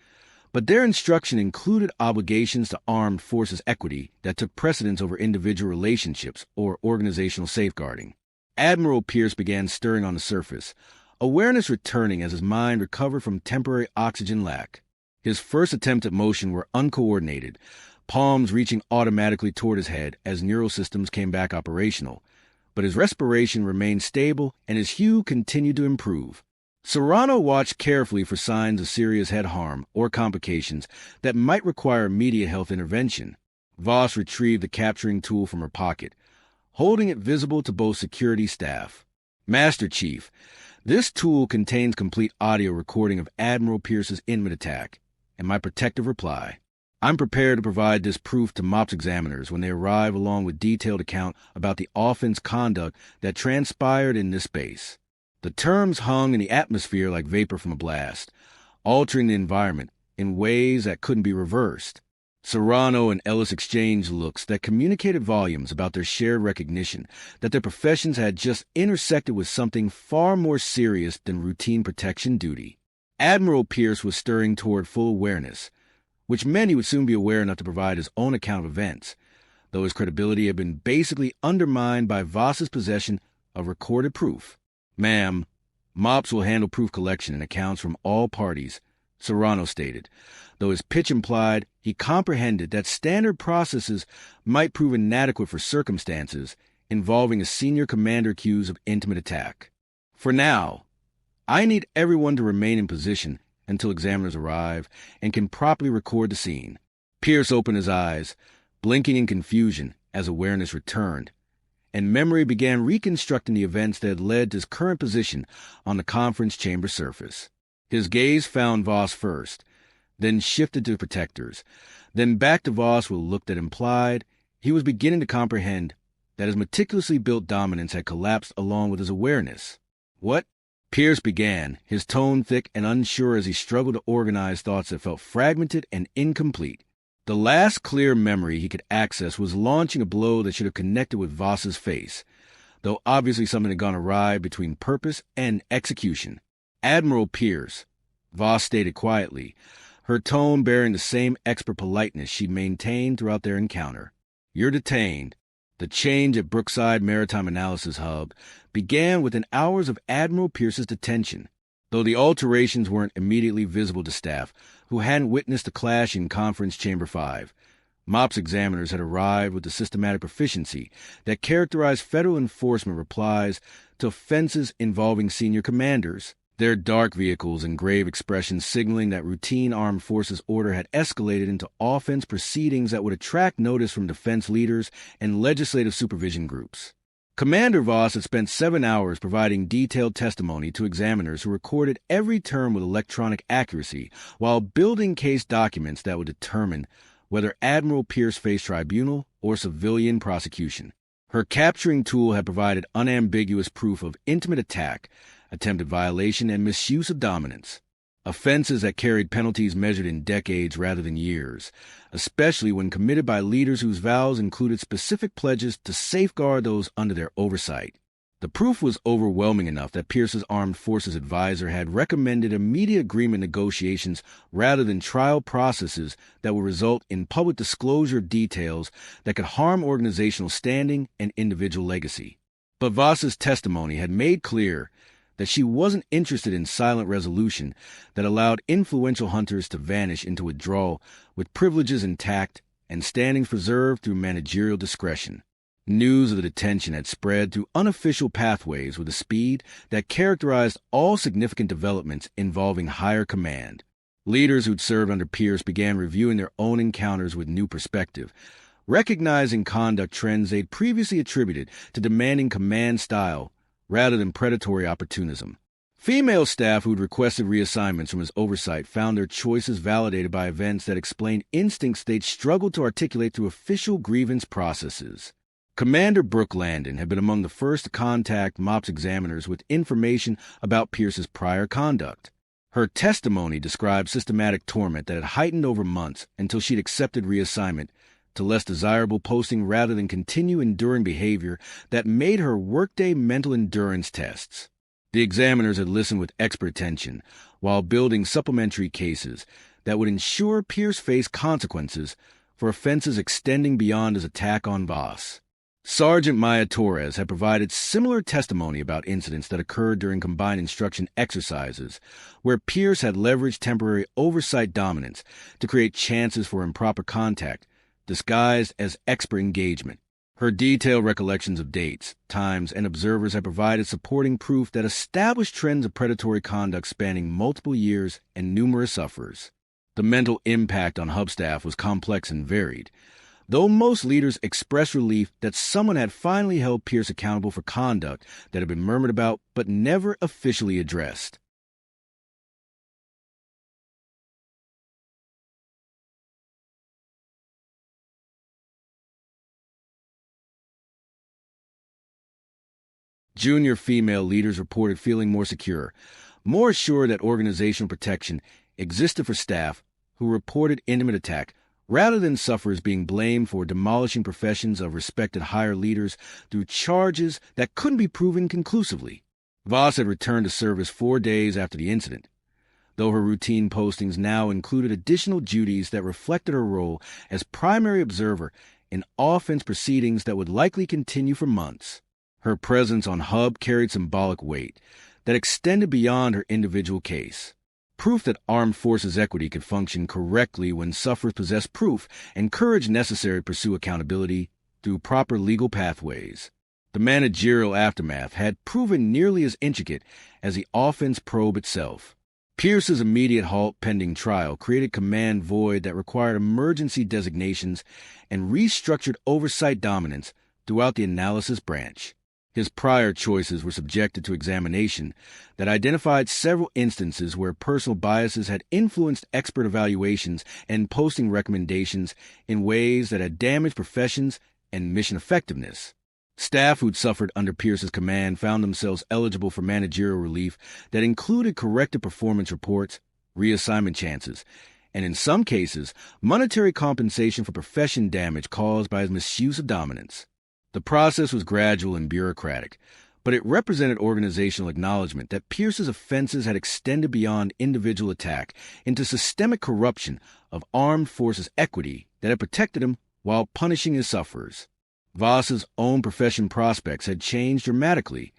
but their instruction included obligations to armed forces equity that took precedence over individual relationships or organizational safeguarding. Admiral Pierce began stirring on the surface, awareness returning as his mind recovered from temporary oxygen lack. His first attempt at motion were uncoordinated, palms reaching automatically toward his head as neural systems came back operational, but his respiration remained stable and his hue continued to improve. Serrano watched carefully for signs of serious head harm or complications that might require immediate health intervention. Voss retrieved the capturing tool from her pocket, holding it visible to both security staff. Master Chief, this tool contains complete audio recording of Admiral Pierce's intimate attack, and my protective reply. I'm prepared to provide this proof to MOPS examiners when they arrive along with detailed account about the offense conduct that transpired in this base. The terms hung in the atmosphere like vapor from a blast, altering the environment in ways that couldn't be reversed. Serrano and Ellis exchanged looks that communicated volumes about their shared recognition that their professions had just intersected with something far more serious than routine protection duty. Admiral Pierce was stirring toward full awareness, which meant he would soon be aware enough to provide his own account of events, though his credibility had been basically undermined by Voss's possession of recorded proof. Ma'am, MOPS will handle proof collection and accounts from all parties, Serrano stated, though his pitch implied he comprehended that standard processes might prove inadequate for circumstances involving a senior commander accused of intimate attack. For now, I need everyone to remain in position until examiners arrive and can properly record the scene. Pierce opened his eyes, blinking in confusion as awareness returned, and memory began reconstructing the events that had led to his current position on the conference chamber surface. His gaze found Voss first, then shifted to the protectors, then back to Voss with a look that implied he was beginning to comprehend that his meticulously built dominance had collapsed along with his awareness. What? Pierce began, his tone thick and unsure as he struggled to organize thoughts that felt fragmented and incomplete. The last clear memory he could access was launching a blow that should have connected with Voss's face, though obviously something had gone awry between purpose and execution. Admiral Pierce, Voss stated quietly, her tone bearing the same expert politeness she maintained throughout their encounter. You're detained. The change at Brookside Maritime Analysis Hub began within hours of Admiral Pierce's detention, though the alterations weren't immediately visible to staff who hadn't witnessed the clash in Conference Chamber 5. MOPS examiners had arrived with the systematic proficiency that characterized federal enforcement replies to offenses involving senior commanders, their dark vehicles and grave expressions signaling that routine armed forces order had escalated into offense proceedings that would attract notice from defense leaders and legislative supervision groups. Commander Voss had spent 7 hours providing detailed testimony to examiners who recorded every term with electronic accuracy while building case documents that would determine whether Admiral Pierce faced tribunal or civilian prosecution. Her capturing tool had provided unambiguous proof of intimate attack, attempted violation, and misuse of dominance. offenses that carried penalties measured in decades rather than years, especially when committed by leaders whose vows included specific pledges to safeguard those under their oversight. The proof was overwhelming enough that Pierce's armed forces advisor had recommended immediate agreement negotiations rather than trial processes that would result in public disclosure of details that could harm organizational standing and individual legacy. But Voss's testimony had made clear that she wasn't interested in silent resolution that allowed influential hunters to vanish into withdrawal with privileges intact and standings preserved through managerial discretion. News of the detention had spread through unofficial pathways with a speed that characterized all significant developments involving higher command. Leaders who'd served under Pierce began reviewing their own encounters with new perspective, recognizing conduct trends they'd previously attributed to demanding command style rather than predatory opportunism. Female staff who'd requested reassignments from his oversight found their choices validated by events that explained instincts they'd struggled to articulate through official grievance processes. Commander Brooke Landon had been among the first to contact MOPS examiners with information about Pierce's prior conduct. Her testimony described systematic torment that had heightened over months until she'd accepted reassignment to less desirable posting rather than continue enduring behavior that made her workday mental endurance tests. The examiners had listened with expert attention while building supplementary cases that would ensure Pierce faced consequences for offenses extending beyond his attack on Voss. Sergeant Maya Torres had provided similar testimony about incidents that occurred during combined instruction exercises, where Pierce had leveraged temporary oversight dominance to create chances for improper contact, disguised as expert engagement. Her detailed recollections of dates, times, and observers had provided supporting proof that established trends of predatory conduct spanning multiple years and numerous sufferers. The mental impact on hub staff was complex and varied, though most leaders expressed relief that someone had finally held Pierce accountable for conduct that had been murmured about but never officially addressed. Junior female leaders reported feeling more secure, more assured that organizational protection existed for staff who reported intimate attack, rather than sufferers being blamed for demolishing professions of respected higher leaders through charges that couldn't be proven conclusively. Voss had returned to service 4 days after the incident, though her routine postings now included additional duties that reflected her role as primary observer in offense proceedings that would likely continue for months. Her presence on hub carried symbolic weight that extended beyond her individual case. Proof that armed forces equity could function correctly when sufferers possessed proof and courage necessary to pursue accountability through proper legal pathways. The managerial aftermath had proven nearly as intricate as the offense probe itself. Pierce's immediate halt pending trial created command void that required emergency designations and restructured oversight dominance throughout the analysis branch. His prior choices were subjected to examination that identified several instances where personal biases had influenced expert evaluations and posting recommendations in ways that had damaged professions and mission effectiveness. Staff who'd suffered under Pierce's command found themselves eligible for managerial relief that included corrected performance reports, reassignment chances, and in some cases, monetary compensation for profession damage caused by his misuse of dominance. The process was gradual and bureaucratic, but it represented organizational acknowledgement that Pierce's offenses had extended beyond individual attack into systemic corruption of armed forces equity that had protected him while punishing his sufferers. Voss's own profession prospects had changed dramatically,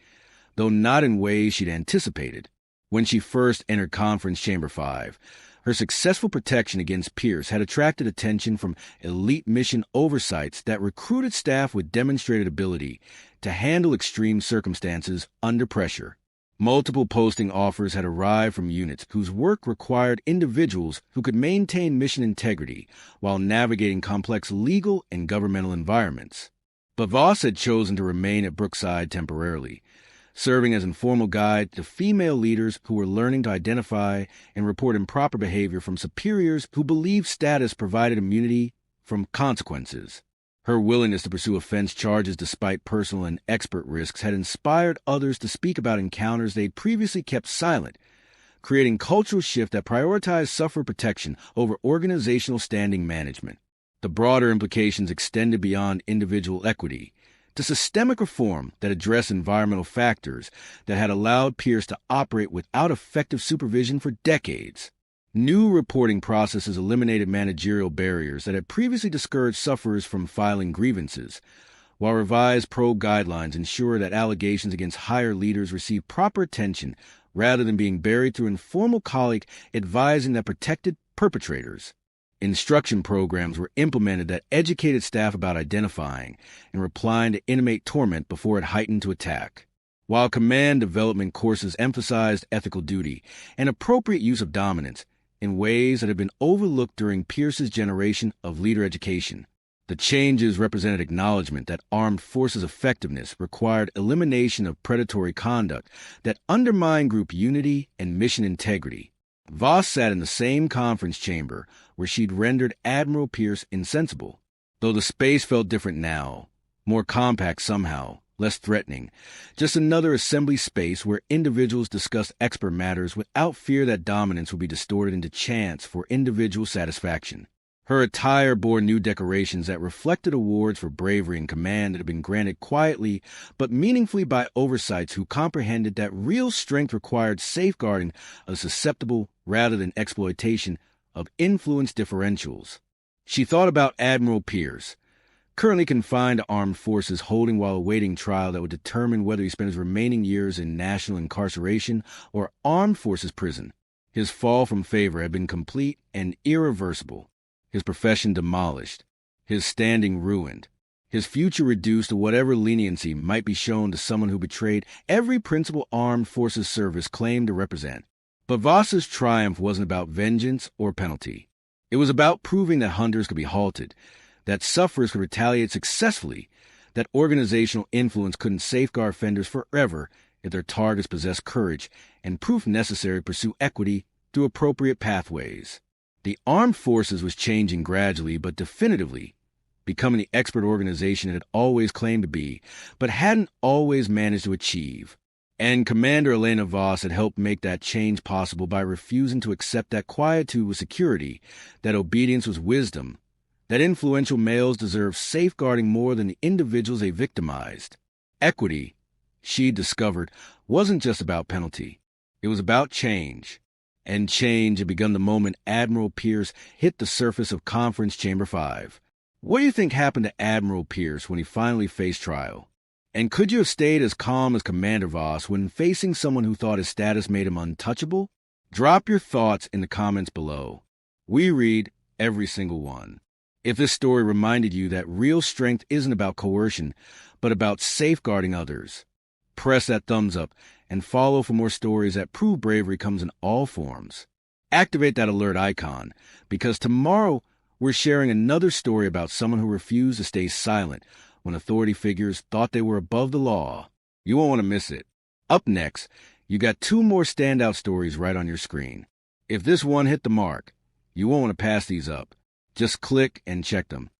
though not in ways she'd anticipated. When she first entered Conference Chamber 5, her successful protection against Pierce had attracted attention from elite mission oversights that recruited staff with demonstrated ability to handle extreme circumstances under pressure. Multiple posting offers had arrived from units whose work required individuals who could maintain mission integrity while navigating complex legal and governmental environments. But Voss had chosen to remain at Brookside temporarily, serving as informal guide to female leaders who were learning to identify and report improper behavior from superiors who believed status provided immunity from consequences. Her willingness to pursue offense charges despite personal and expert risks had inspired others to speak about encounters they'd previously kept silent, creating cultural shift that prioritized sufferer protection over organizational standing management. The broader implications extended beyond individual equity to systemic reform that addressed environmental factors that had allowed peers to operate without effective supervision for decades. New reporting processes eliminated managerial barriers that had previously discouraged sufferers from filing grievances, while revised probe guidelines ensure that allegations against higher leaders receive proper attention rather than being buried through informal colleague advising that protected perpetrators. Instruction programs were implemented that educated staff about identifying and replying to inmate torment before it heightened to attack. While command development courses emphasized ethical duty and appropriate use of dominance in ways that had been overlooked during Pierce's generation of leader education, the changes represented acknowledgement that armed forces' effectiveness required elimination of predatory conduct that undermined group unity and mission integrity. Voss sat in the same conference chamber where she'd rendered Admiral Pierce insensible, though the space felt different now, more compact somehow, less threatening, just another assembly space where individuals discussed expert matters without fear that dominance would be distorted into chance for individual satisfaction. Her attire bore new decorations that reflected awards for bravery and command that had been granted quietly but meaningfully by oversights who comprehended that real strength required safeguarding of susceptible rather than exploitation of influence differentials. She thought about Admiral Pierce, currently confined to armed forces, holding while awaiting trial that would determine whether he spent his remaining years in national incarceration or armed forces prison. His fall from favor had been complete and irreversible, his profession demolished, his standing ruined, his future reduced to whatever leniency might be shown to someone who betrayed every principal armed forces service claimed to represent. But Voss's triumph wasn't about vengeance or penalty. It was about proving that hunters could be halted, that sufferers could retaliate successfully, that organizational influence couldn't safeguard offenders forever if their targets possessed courage and proof necessary to pursue equity through appropriate pathways. The armed forces was changing gradually but definitively, becoming the expert organization it had always claimed to be, but hadn't always managed to achieve. And Commander Elena Voss had helped make that change possible by refusing to accept that quietude was security, that obedience was wisdom, that influential males deserved safeguarding more than the individuals they victimized. Equity, she discovered, wasn't just about penalty. It was about change. And change had begun the moment Admiral Pierce hit the surface of Conference Chamber 5. What do you think happened to Admiral Pierce when he finally faced trial? And could you have stayed as calm as Commander Voss when facing someone who thought his status made him untouchable? Drop your thoughts in the comments below. We read every single one. If this story reminded you that real strength isn't about coercion, but about safeguarding others, press that thumbs up and follow for more stories that prove bravery comes in all forms. Activate that alert icon, because tomorrow we're sharing another story about someone who refused to stay silent when authority figures thought they were above the law. You won't want to miss it. Up next, you got 2 more standout stories right on your screen. If this one hit the mark, you won't want to pass these up. Just click and check them.